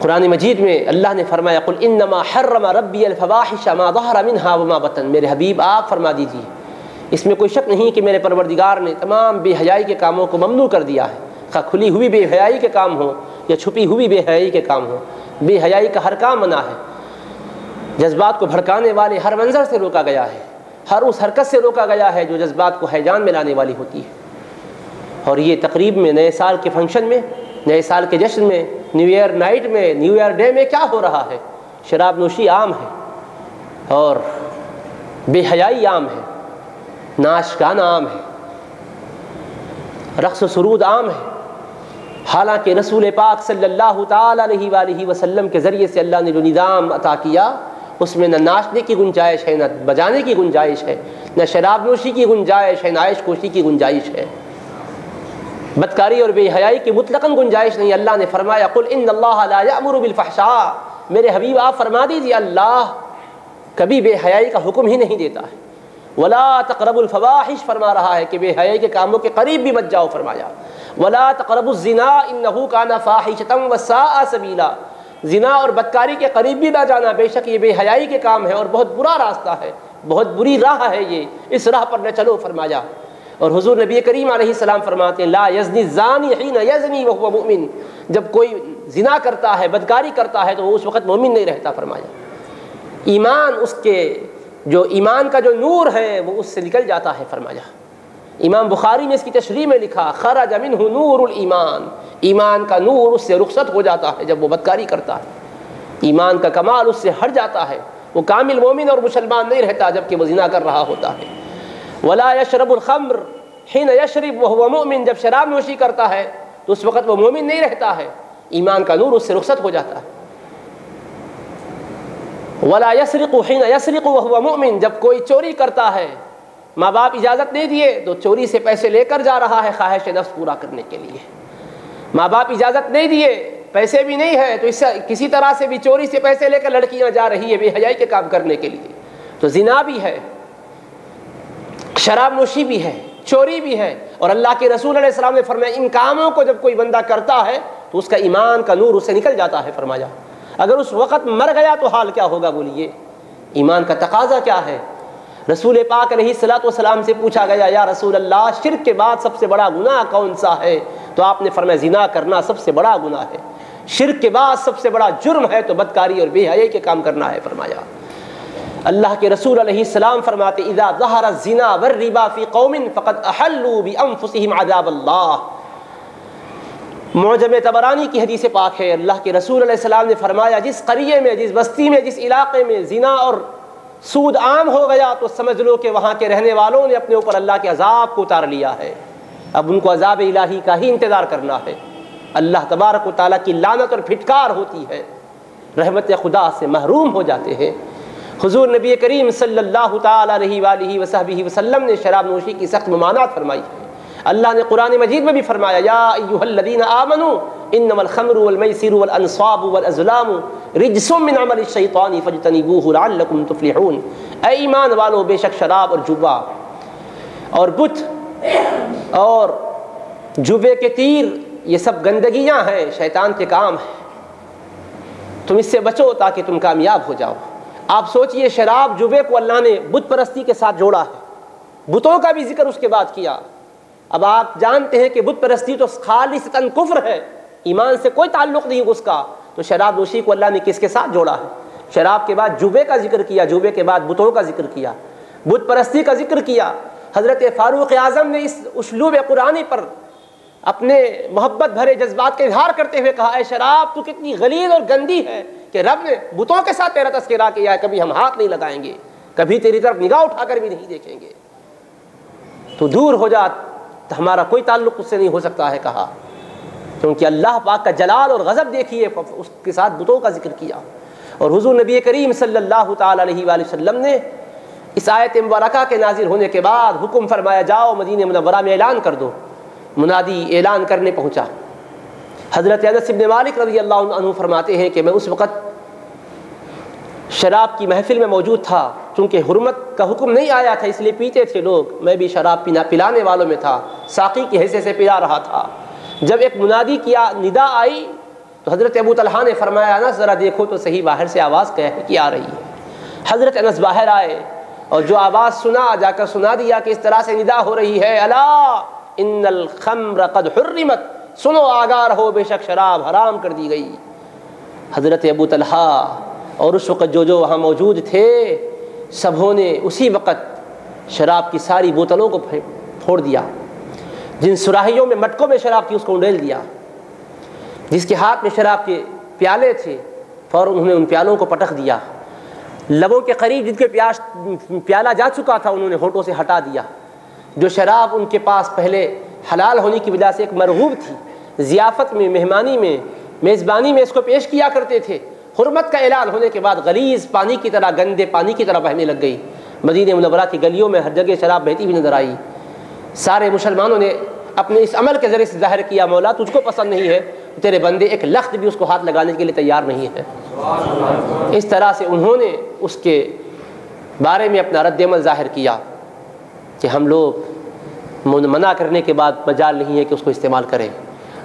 قرآن مجید میں اللہ نے فرمایا قل انما حرم ربی الفواحش ما ظہر منها وما بطن، میرے حبیب آپ فرما دیجیے اس میں کوئی شک نہیں کہ میرے پروردگار نے تمام بے حیائی کے کاموں کو ممنوع کر دیا ہے، خواہ کھلی ہوئی بے حیائی کے کام ہو یا چھپی ہوئی بے حیائی کے کام ہو، بے حیائی کا ہر کام منع ہے۔ جذبات کو بھڑکانے والے ہر منظر سے روکا گیا ہے، ہر اس حرکت سے روکا گیا ہے جو جذبات کو ہیجان میں لانے والی ہوتی ہے۔ اور یہ تقریب میں، نئے سال کے فنکشن میں، نئے سال کے جشن میں، نیو ایئر نائٹ میں، نیو ایئر ڈے میں کیا ہو رہا ہے؟ شراب نوشی عام ہے اور بے حیائی عام ہے، ناچ گانا عام ہے، رقص و سرود عام ہے، حالانکہ رسول پاک صلی اللہ تعالی علیہ وآلہ وسلم کے ذریعے سے اللہ نے جو نظام عطا کیا اس میں نہ ناچنے کی گنجائش ہے، نہ بجانے کی گنجائش ہے، نہ شراب نوشی کی گنجائش ہے، نہ عیش کوشی کی گنجائش ہے، بدکاری اور بے حیائی کی مطلقاً گنجائش نہیں۔ اللہ نے فرمایا قل ان اللہ لا یأمر بالفحشاء، میرے حبیب آپ فرما دیجیے اللہ کبھی بے حیائی کا حکم ہی نہیں دیتا ہے۔ ولا تقربوا الفواحش، فرما رہا ہے کہ بے حیائی کے کاموں کے قریب بھی مت جاؤ، فرمایا ولا تقربوا الزنا انه كان فاحشة وساء سبیلا، زنا اور بدکاری کے قریب بھی نہ جانا، بے شک یہ بے حیائی کے کام ہے اور بہت برا راستہ ہے، بہت بری راہ ہے، یہ اس راہ پر نہ چلو، فرمایا۔ اور حضور نبی کریم علیہ السلام فرماتے ہیں لا یزنی الزانی حین یزنی وهو مؤمن، جب کوئی زنا کرتا ہے، بدکاری کرتا ہے تو وہ اس وقت مومن نہیں رہتا، فرمایا ایمان اس کے جو ایمان کا جو نور ہے وہ اس سے نکل جاتا ہے، فرمایا۔ امام بخاری نے اس کی تشریح میں لکھا خرج منہ نور الایمان، ایمان کا نور اس سے رخصت ہو جاتا ہے جب وہ بدکاری کرتا ہے، ایمان کا کمال اس سے ہٹ جاتا ہے، وہ کامل مومن اور مسلمان نہیں رہتا جبکہ وہ زنا کر رہا ہوتا ہے۔ ولا یشرب الخمر حین یشرب وهو مؤمن، جب شراب نوشی کرتا ہے تو اس وقت وہ مومن نہیں رہتا ہے، ایمان کا نور اس سے رخصت ہو جاتا ہے۔ ولا یسرق حین یسرق وهو مؤمن، جب کوئی چوری کرتا ہے، ماں باپ اجازت نہیں دیے تو چوری سے پیسے لے کر جا رہا ہے خواہش نفس پورا کرنے کے لیے، ماں باپ اجازت نہیں دیے، پیسے بھی نہیں ہے تو اس سے کسی طرح سے بھی چوری سے پیسے لے کر لڑکیاں جا رہی ہے بے حیائی کے کام کرنے کے لیے، تو زنا بھی ہے، شراب نوشی بھی ہے، چوری بھی ہے۔ اور اللہ کے رسول علیہ السلام نے فرمایا ان کاموں کو جب کوئی بندہ کرتا ہے تو اس کا ایمان کا نور اس سے نکل جاتا ہے۔ فرمایا اگر اس وقت مر گیا تو حال کیا ہوگا؟ بولیے ایمان کا تقاضا کیا ہے؟ رسول پاک علیہ الصلوۃ والسلام سے پوچھا گیا یا رسول اللہ شرک کے بعد سب سے بڑا گناہ کون سا ہے؟ تو آپ نے فرمایا زنا کرنا سب سے بڑا گناہ ہے۔ شرک کے بعد سب سے بڑا جرم ہے تو بدکاری اور بے حیائی کے کام کرنا ہے۔ فرمایا اللہ کے رسول علیہ السلام فرماتے اذا ظہر الزنا والربا فی قوم فقد احلوا بانفسہم عذاب اللہ۔ معجم طبرانی کی حدیث پاک ہے، اللہ کے رسول علیہ السلام نے فرمایا جس قریے میں، جس بستی میں، جس علاقے میں زنا اور سود عام ہو گیا تو سمجھ لو کہ وہاں کے رہنے والوں نے اپنے اوپر اللہ کے عذاب کو اتار لیا ہے۔ اب ان کو عذاب الہی کا ہی انتظار کرنا ہے۔ اللہ تبارک و تعالیٰ کی لعنت اور پھٹکار ہوتی ہے، رحمت خدا سے محروم ہو جاتے ہیں۔ حضور نبی کریم صلی اللہ تعالی علیہ وآلہ وصحبہ وسلم نے شراب نوشی کی سخت ممانعت فرمائی ہے۔ اللہ نے قرآن مجید میں بھی فرمایا یا ایھا الذین آمنوا انما الخمر والمیسر والانصاب والازلام رجس من عمل الشیطان فاجتنبوہ لعلکم تفلحون۔ اے ایمان والو بے شک شراب اور جوا اور بت اور جوے کے تیر یہ سب گندگیاں ہیں، شیطان کے کام ہیں، تم اس سے بچو تاکہ تم کامیاب ہو جاؤ۔ آپ سوچئے شراب جوے کو اللہ نے بت پرستی کے ساتھ جوڑا ہے، بتوں کا بھی ذکر اس کے بعد کیا۔ اب آپ جانتے ہیں کہ بت پرستی تو خالصتاً کفر ہے، ایمان سے کوئی تعلق نہیں اس کا، تو شراب نوشی کو اللہ نے کس کے ساتھ جوڑا ہے؟ شراب کے بعد جوے کا ذکر کیا، جوے کے بعد بتوں کا ذکر کیا، بت پرستی کا ذکر کیا۔ حضرت فاروق اعظم نے اس اسلوب قرآنی پر اپنے محبت بھرے جذبات کا اظہار کرتے ہوئے کہا اے شراب تو کتنی غلیظ اور گندی ہے کہ رب نے بتوں کے ساتھ تیرا تذکرہ کیا ہے، کبھی ہم ہاتھ نہیں لگائیں گے، کبھی تیری طرف نگاہ اٹھا کر بھی نہیں دیکھیں گے، تو دور ہو جا، ہمارا کوئی تعلق اس سے نہیں ہو سکتا ہے کہا، کیونکہ اللہ پاک کا جلال اور غضب دیکھیے، اس کے ساتھ بتوں کا ذکر کیا۔ اور حضور نبی کریم صلی اللہ تعالی علیہ وآلہ وسلم نے اس آیت مبارکہ کے نازل ہونے کے بعد حکم فرمایا جاؤ مدینہ منورہ میں اعلان کر دو۔ منادی اعلان کرنے پہنچا۔ حضرت انس بن مالک رضی اللہ عنہ فرماتے ہیں کہ میں اس وقت شراب کی محفل میں موجود تھا، چونکہ حرمت کا حکم نہیں آیا تھا اس لیے پیتے تھے لوگ، میں بھی شراب پلانے والوں میں تھا، ساقی کی حیثیت سے پلا رہا تھا۔ جب ایک منادی کیا، ندا آئی تو حضرت ابو طلحہ نے فرمایا انس ذرا دیکھو تو صحیح باہر سے آواز کی آ رہی ہے۔ حضرت انس باہر آئے اور جو آواز سنا جا کر سنا دیا کہ اس طرح سے ندا ہو رہی ہے الا ان الخمر قد حرمت، سنو آگاہ رہو بے شک شراب حرام کر دی گئی۔ حضرت ابو طلحہ اور اس وقت جو وہاں موجود تھے سبھوں نے اسی وقت شراب کی ساری بوتلوں کو پھوڑ دیا، جن سراہیوں میں مٹکوں میں شراب تھی اس کو انڈیل دیا، جس کے ہاتھ میں شراب کے پیالے تھے فوراً انہوں نے ان پیالوں کو پٹخ دیا، لبوں کے قریب جن کے پیالہ جا چکا تھا انہوں نے ہونٹوں سے ہٹا دیا۔ جو شراب ان کے پاس پہلے حلال ہونے کی وجہ سے ایک مرغوب تھی، ضیافت میں، مہمانی میں، میزبانی میں اس کو پیش کیا کرتے تھے، حرمت کا اعلان ہونے کے بعد غلیظ پانی کی طرح، گندے پانی کی طرح بہنے لگ گئی۔ مدینہ منورہ کی گلیوں میں ہر جگہ شراب بہتی ہوئی نظر آئی۔ سارے مسلمانوں نے اپنے اس عمل کے ذریعے سے ظاہر کیا مولا تجھ کو پسند نہیں ہے، تیرے بندے ایک لخت بھی اس کو ہاتھ لگانے کے لیے تیار نہیں ہے۔ اس طرح سے انہوں نے اس کے بارے میں اپنا رد عمل ظاہر کیا کہ ہم لوگ منع کرنے کے بعد مجال نہیں ہے کہ اس کو استعمال کریں۔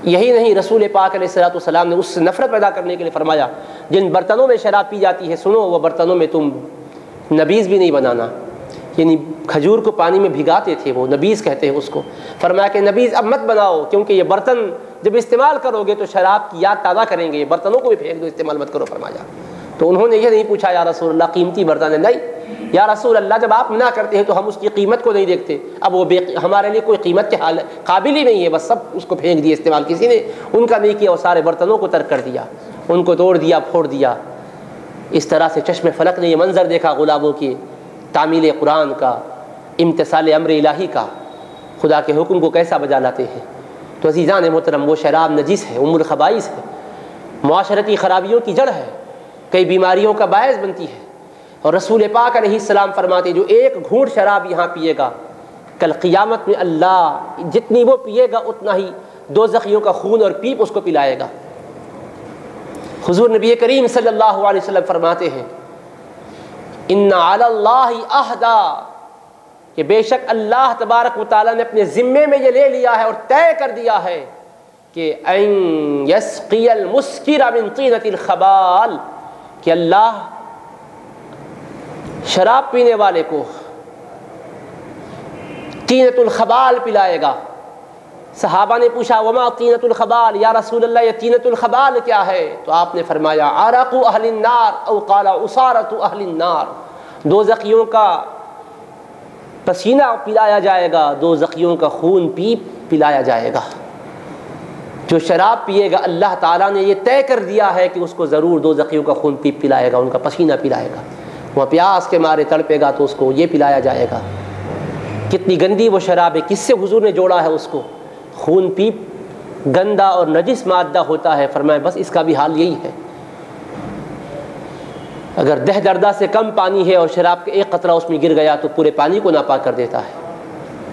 یہی نہیں، رسول پاک علیہ الصلوۃ والسلام نے اس سے نفرت پیدا کرنے کے لیے فرمایا جن برتنوں میں شراب پی جاتی ہے سنو وہ برتنوں میں تم نبیذ بھی نہیں بنانا، یعنی کھجور کو پانی میں بھگاتے تھے، وہ نبیذ کہتے ہیں اس کو۔ فرمایا کہ نبیذ اب مت بناؤ کیونکہ یہ برتن جب استعمال کرو گے تو شراب کی یاد تازہ کریں گے، یہ برتنوں کو بھی پھینک دو، استعمال مت کرو فرمایا۔ تو انہوں نے یہ نہیں پوچھا یا رسول اللہ قیمتی برتن ہے، نہیں یا رسول اللہ جب آپ منع کرتے ہیں تو ہم اس کی قیمت کو نہیں دیکھتے، اب وہ ہمارے لیے کوئی قیمت کے قابل ہی نہیں ہے، بس سب اس کو پھینک دیا، استعمال کسی نے ان کا نہیں کیا، وہ سارے برتنوں کو ترک کر دیا، ان کو توڑ دیا، پھوڑ دیا۔ اس طرح سے چشم فلک نے یہ منظر دیکھا غلاموں کی تعمیل قرآن کا، امتثال امر الہی کا، خدا کے حکم کو کیسا بجا لاتے ہیں۔ تو عزیزان محترم، وہ شراب نجس ہے، ام الخبائث ہے، معاشرتی خرابیوں کی جڑ ہے، کئی بیماریوں کا باعث بنتی ہے۔ اور رسول پاک علیہ السلام فرماتے جو ایک گھونٹ شراب یہاں پیے گا کل قیامت میں اللہ جتنی وہ پیے گا اتنا ہی دوزخیوں کا خون اور پیپ اس کو پلائے گا۔ حضور نبی کریم صلی اللہ علیہ وسلم فرماتے ہیں ان علی اللہ عہدا کہ بے شک اللہ تبارک و تعالیٰ نے اپنے ذمے میں یہ لے لیا ہے اور طے کر دیا ہے کہ ان یسقی المسکر من طینۃ الخبال، کہ اللہ شراب پینے والے کو طینۃ الخبال پلائے گا۔ صحابہ نے پوچھا وما طینۃ الخبال، یا رسول اللہ یہ طینۃ الخبال کیا ہے؟ تو آپ نے فرمایا عرق اہل النار او قال عصارۃ اہل النار، دوزخیوں کا پسینہ پلایا جائے گا، دوزخیوں کا خون پلایا جائے گا۔ جو شراب پیے گا اللہ تعالیٰ نے یہ طے کر دیا ہے کہ اس کو ضرور دوزخیوں کا خون پلائے گا، ان کا پسینہ پلائے گا۔ وہ پیاس کے مارے تڑپے گا تو اس کو یہ پلایا جائے گا۔ کتنی گندی وہ شراب ہے، کس سے حضور نے جوڑا ہے اس کو؟ خون پیپ گندا اور نجس مادہ ہوتا ہے، فرمایا بس اس کا بھی حال یہی ہے۔ اگر دہ دردہ سے کم پانی ہے اور شراب کا ایک قطرہ اس میں گر گیا تو پورے پانی کو ناپاک کر دیتا ہے،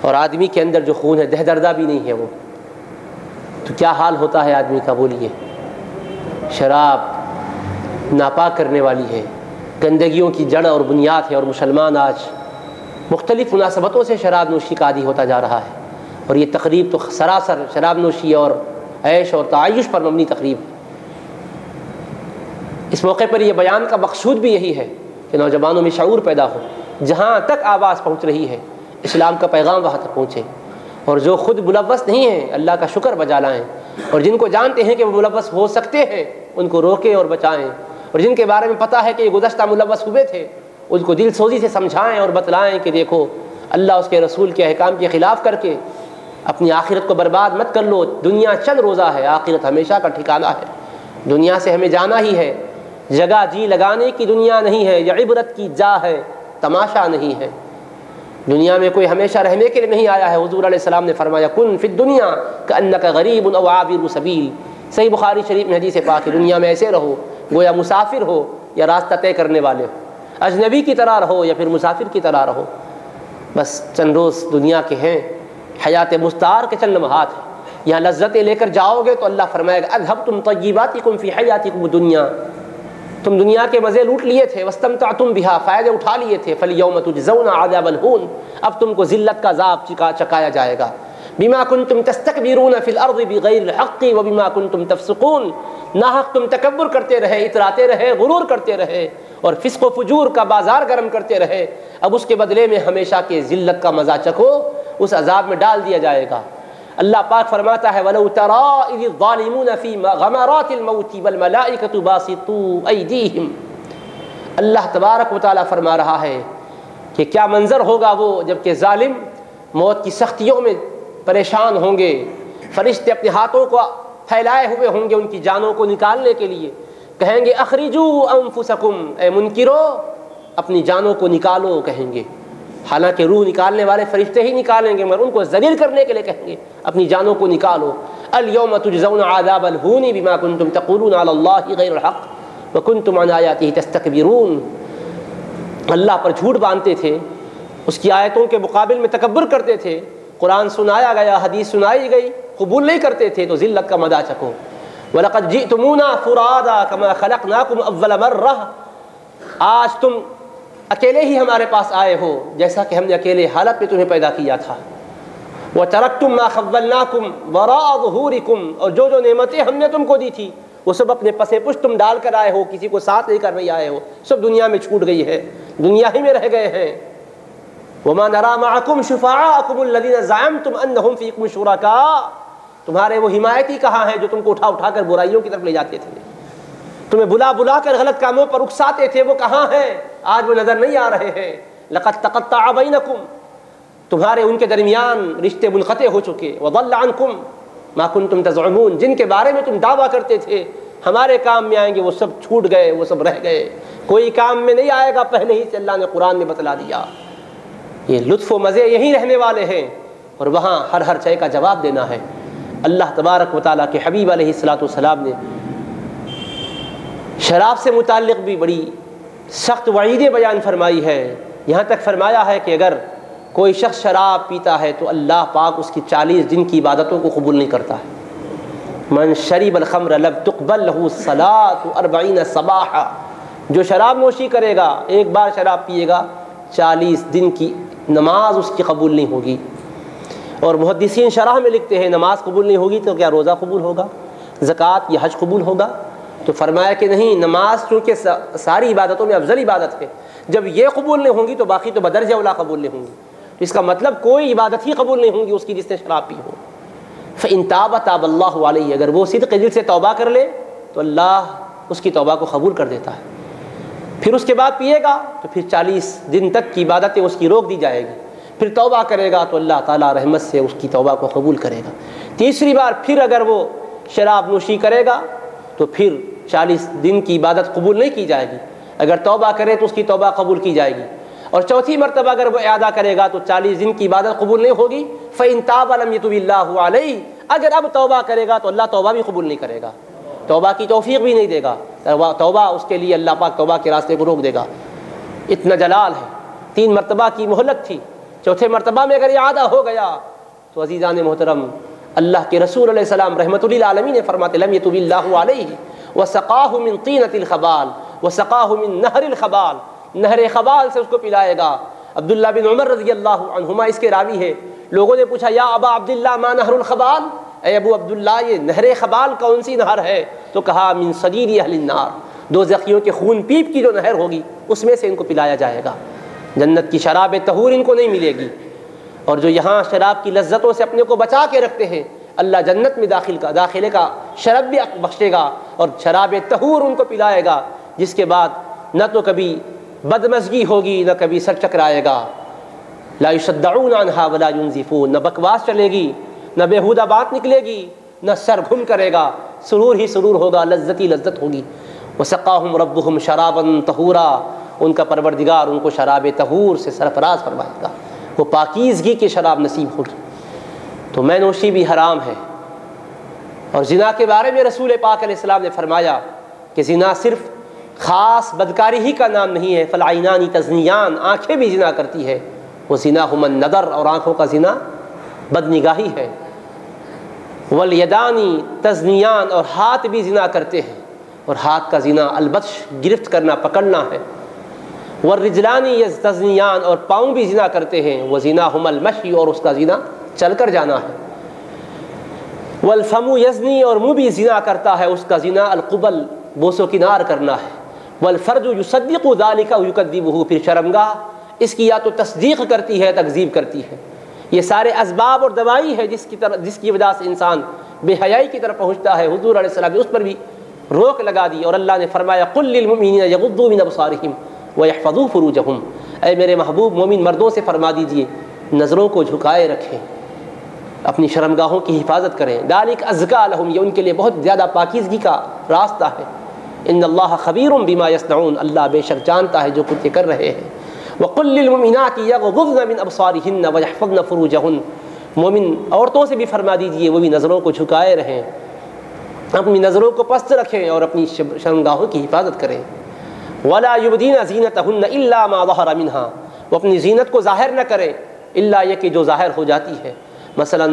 اور آدمی کے اندر جو خون ہے دہ دردہ بھی نہیں ہے وہ، تو کیا حال ہوتا ہے آدمی کا؟ بولیے۔ شراب ناپاک کرنے والی ہے، گندگیوں کی جڑ اور بنیاد ہے، اور مسلمان آج مختلف مناسبتوں سے شراب نوشی کا عادی ہوتا جا رہا ہے، اور یہ تقریب تو سراسر شراب نوشی اور عیش اور تعیش پر مبنی تقریب ہے۔ اس موقع پر یہ بیان کا مقصود بھی یہی ہے کہ نوجوانوں میں شعور پیدا ہو، جہاں تک آواز پہنچ رہی ہے اسلام کا پیغام وہاں تک پہنچے، اور جو خود ملوث نہیں ہیں اللہ کا شکر بجا لائیں، اور جن کو جانتے ہیں کہ وہ ملوث ہو سکتے ہیں ان کو روکیں اور بچائیں، اور جن کے بارے میں پتہ ہے کہ یہ گزشتہ ملوث ہوئے تھے ان کو دل سوزی سے سمجھائیں اور بتلائیں کہ دیکھو اللہ اس کے رسول کے احکام کے خلاف کر کے اپنی آخرت کو برباد مت کر لو۔ دنیا چند روزہ ہے، آخرت ہمیشہ کا ٹھکانہ ہے، دنیا سے ہمیں جانا ہی ہے، جگہ جی لگانے کی دنیا نہیں ہے، یہ عبرت کی جا ہے، تماشا نہیں ہے۔ دنیا میں کوئی ہمیشہ رہنے کے لیے نہیں آیا ہے۔ حضور علیہ السلام نے فرمایا کن فی الدنیا کأنک غریب او عابر سبیل، صحیح بخاری شریف میں حدیث پاک ہے، دنیا میں ایسے رہو گویا مسافر ہو یا راستہ طے کرنے والے ہو، اجنبی کی طرح رہو یا پھر مسافر کی طرح رہو، بس چند روز دنیا کے ہیں، حیات مستعار کے چند لمحات ہیں، یہاں لذتیں لے کر جاؤ گے تو اللہ فرمائے گا اذھبتم طیباتکم فی حیاتکم الدنیا، تم دنیا کے مزے لوٹ لیے تھے، واستمتعتم بہا، فائدے اٹھا لیے تھے، فالیوم تجزون عذاب الہون، اب تم کو ذلت کا عذاب چکایا جائے گا، بما کنتم تستکبرون فی الارض بغیر الحق وبما کنتم تفسقون، ناحق تم تکبر کرتے رہے، اتراتے رہے، غرور کرتے رہے اور فسق و فجور کا بازار گرم کرتے رہے، اب اس کے بدلے میں ہمیشہ کے ذلت کا مزہ چکھو، اس عذاب میں ڈال دیا جائے گا۔ اللہ پاک فرماتا ہے وَلَوْ تَرَىٰ إِذِ الظَّالِمُونَ فِي غَمَرَاتِ الْمَوْتِ وَالْمَلَائِكَةُ بَاسِطُو أَيْدِيهِمْ، اللہ تبارک و تعالیٰ فرما رہا ہے کہ کیا منظر ہوگا وہ جب کہ ظالم موت کی سختیوں میں پریشان ہوں گے، فرشتے اپنے ہاتھوں کو پھیلائے ہوئے ہوں گے ان کی جانوں کو نکالنے کے لیے، کہیں گے اخرجوا انفسکم، اے منکرو اپنی جانوں کو نکالو، کہیں گے، حالانکہ روح نکالنے والے فرشتے ہی نکالیں گے مگر ان کو ذلیل کرنے کے لیے کہیں گے اپنی جانوں کو نکالو، الیوم تجزون عذاب الہون بما کنتم تقولون علی اللہ غیر الحق وکنتم عن آیاتہ تستکبرون، اللہ پر جھوٹ باندھتے تھے، اس کی آیتوں کے مقابل میں تکبر کرتے تھے، قرآن سنایا گیا، حدیث سنائی گئی، قبول نہیں کرتے تھے تو ذلت کا مزہ چکھو۔ وَلَقَدْ جِئْتُمُونَا فُرَادَىٰ كَمَا خَلَقْنَاكُمْ أَوَّلَ مَرَّةٍ، آج تم اکیلے ہی ہمارے پاس آئے ہو جیسا کہ ہم نے اکیلے حالت میں تمہیں پیدا کیا تھا۔ وَتَرَكْتُم مَّا خَوَّلْنَاكُمْ وَرَاءَ ظُهُورِكُمْ، اور جو نعمتیں ہم نے تم کو دی تھی وہ سب اپنے پس پشت تم ڈال کر آئے ہو، کسی کو ساتھ لے کر نہیں آئے ہو، سب دنیا میں چھوٹ گئی ہے، دنیا ہی میں رہ گئے ہیں۔ وَمَا نَرَىٰ مَعَكُمْ شُفَعَاءَكُمُ الَّذِينَ زَعَمْتُمْ أَنَّهُمْ فِيكُمْ شُرَكَاءُ، تمہارے وہ حمایتی کہاں ہیں جو تم کو اٹھا اٹھا کر برائیوں کی طرف لے جاتے تھے، تمہیں بلا بلا کر غلط کاموں پر اکساتے تھے، وہ کہاں ہیں؟ آج وہ نظر نہیں آ رہے ہیں۔ لَقَدْ تَقَطَّعَ بَيْنَكُمْ، تمہارے ان کے درمیان رشتے منقطع ہو چکے، وَضَلَّ عَنْكُمْ مَا كُنْتُمْ تَزْعُمُونَ، جن کے بارے میں تم دعویٰ کرتے تھے ہمارے کام میں آئیں گے وہ سب چھوٹ گئے، وہ سب رہ گئے، کوئی کام میں نہیں آئے گا، پہلے ہی سے اللہ نے قرآن میں بتلا دیا۔ یہ لطف و مزے یہی رہنے والے ہیں، اور وہاں ہر شے کا جواب دینا ہے۔ اللہ تبارک و تعالیٰ کے حبیب علیہ الصلوۃ والسلام نے شراب سے متعلق بھی بڑی سخت وعیدیں بیان فرمائی ہے، یہاں تک فرمایا ہے کہ اگر کوئی شخص شراب پیتا ہے تو اللہ پاک اس کی 40 دن کی عبادتوں کو قبول نہیں کرتا ہے۔ من شرب الخمر لم تقبل له الصلاة 40 صباحا، جو شراب نوشی کرے گا، ایک بار شراب پیے گا، 40 دن کی نماز اس کی قبول نہیں ہوگی۔ اور محدثین شرح میں لکھتے ہیں نماز قبول نہیں ہوگی تو کیا روزہ قبول ہوگا، زکوٰۃ یا حج قبول ہوگا؟ تو فرمایا کہ نہیں، نماز چونکہ ساری عبادتوں میں افضل عبادت ہے، جب یہ قبول نہیں ہوں گی تو باقی تو بدرجہ اولیٰ قبول نہیں ہوں گی۔ تو اس کا مطلب کوئی عبادت ہی قبول نہیں ہوگی اس کی جس نے شراب پی ہو۔ فَإِن تَابَ تَابَ اللَّهُ عَلَيْهِ، اگر وہ صدق دل سے توبہ کر لے تو اللہ اس کی توبہ کو قبول کر دیتا ہے۔ پھر اس کے بعد پیے گا تو پھر 40 دن تک کی عبادتیں اس کی روک دی جائے گی، پھر توبہ کرے گا تو اللہ تعالیٰ رحمت سے اس کی توبہ کو قبول کرے گا۔ تیسری بار پھر اگر وہ شراب نوشی کرے گا تو پھر 40 دن کی عبادت قبول نہیں کی جائے گی، اگر توبہ کرے تو اس کی توبہ قبول کی جائے گی، اور چوتھی مرتبہ اگر وہ اعادہ کرے گا تو 40 دن کی عبادت قبول نہیں ہوگی۔ فَإِن تَابَ لَمْ يَتُبِ اللَّهُ عَلَيْهِ، اگر اب توبہ کرے گا تو اللہ توبہ بھی قبول نہیں کرے گا، توبہ کی توفیق بھی نہیں دے گا، توبہ اس کے لیے اللہ پاک توبہ کے راستے کو روک دے گا۔ اتنا جلال ہے، 3 مرتبہ کی مہلت تھی، چوتھے مرتبہ میں اگر اعادہ ہو گیا تو عزیزان محترم، اللہ کے رسول علیہ السلام رحمۃ للعالمین نے فرماتے لم یتب اللہ علیہ وسقاہ من طینۃ الخبال وسقاہ من نہر الخبال، نہر خبال سے اس کو پلائے گا۔ عبداللہ بن عمر رضی اللہ عنہما اس کے راوی ہے۔ لوگوں نے پوچھا یا ابا عبداللہ ما نہر الخبال، اے ابو عبداللہ یہ نہر خبال کون سی نہر ہے؟ تو کہا من صدید اہل النار، دوزخیوں کے خون پیپ کی جو نہر ہوگی اس میں سے ان کو پلایا جائے گا۔ جنت کی شراب طہور ان کو نہیں ملے گی، اور جو یہاں شراب کی لذتوں سے اپنے کو بچا کے رکھتے ہیں اللہ جنت میں داخلے کا شرف بھی بخشے گا اور شراب طہور ان کو پلائے گا، جس کے بعد نہ تو کبھی بدمزگی ہوگی نہ کبھی سر چکرائے گا۔ لا یصدعون عنہا ولا ینزفون، نہ بکواس چلے گی نہ بیہودہ بات نکلے گی نہ سر گھم کرے گا، سرور ہی سرور ہوگا، لذت ہی لذت ہوگی۔ وسقاہم ربہم شرابا طہورا، ان کا پروردگار ان کو شراب طہور سے سرفراز فرمائے گا، وہ پاکیزگی کی شراب نصیب ہوگی۔ تو میں نوشی بھی حرام ہے، اور زنا کے بارے میں رسول پاک علیہ السلام نے فرمایا کہ زنا صرف خاص بدکاری ہی کا نام نہیں ہے، فالعینان تزنیان، آنکھیں بھی زنا کرتی ہے، وہ زناہما النظر، اور آنکھوں کا زنا بدنگاہی ہے۔ والیدان تزنیان، اور ہاتھ بھی زنا کرتے ہیں، اور ہاتھ کا زنا البطش گرفت کرنا پکڑنا ہے۔ والرجلان تزنیان، اور پاؤں بھی زنا کرتے ہیں، وہ زناہما المشی، اور اس کا زنا چل کر جانا ہے۔ والفم یزنی، اور منہ بھی زنا کرتا ہے، اس کا زنا القبل بوس و کنار کرنا ہے۔ والفرج یصدق ذلک ویکذبہ، پھر شرمگاہ اس کی یا تو تصدیق کرتی ہے تکذیب کرتی ہے۔ یہ سارے اسباب اور دوائی ہے جس کی وجہ سے انسان بے حیائی کی طرف پہنچتا ہے۔ حضور علیہ السلام نے اس پر بھی روک لگا دی، اور اللہ نے فرمایا قل للمؤمنین یغضوا من ابصارہم ویحفظوا فروجہم، اے میرے محبوب مومن مردوں سے فرما دیجئے نظروں کو جھکائے رکھیں، اپنی شرمگاہوں کی حفاظت کریں۔ ذالک ازکیٰ لہم، یہ ان کے لیے بہت زیادہ پاکیزگی کا راستہ ہے۔ ان اللہ خبیر بما یصنعون، اللہ بے شک جانتا ہے جو کچھ یہ کر رہے ہیں۔ وقل للمؤمنات یغضضن من ابصارہن ویحفظن فروجہن، مومن عورتوں سے بھی فرما دیجئے وہ بھی نظروں کو جھکائے رہیں، اپنی نظروں کو پست رکھیں اور اپنی شرمگاہوں کی حفاظت کریں۔ ولا یبدین زینتہن الا ما ظہر منہا، وہ اپنی زینت کو ظاہر نہ کریں الا یہ کہ جو ظاہر ہو جاتی ہے، مثلا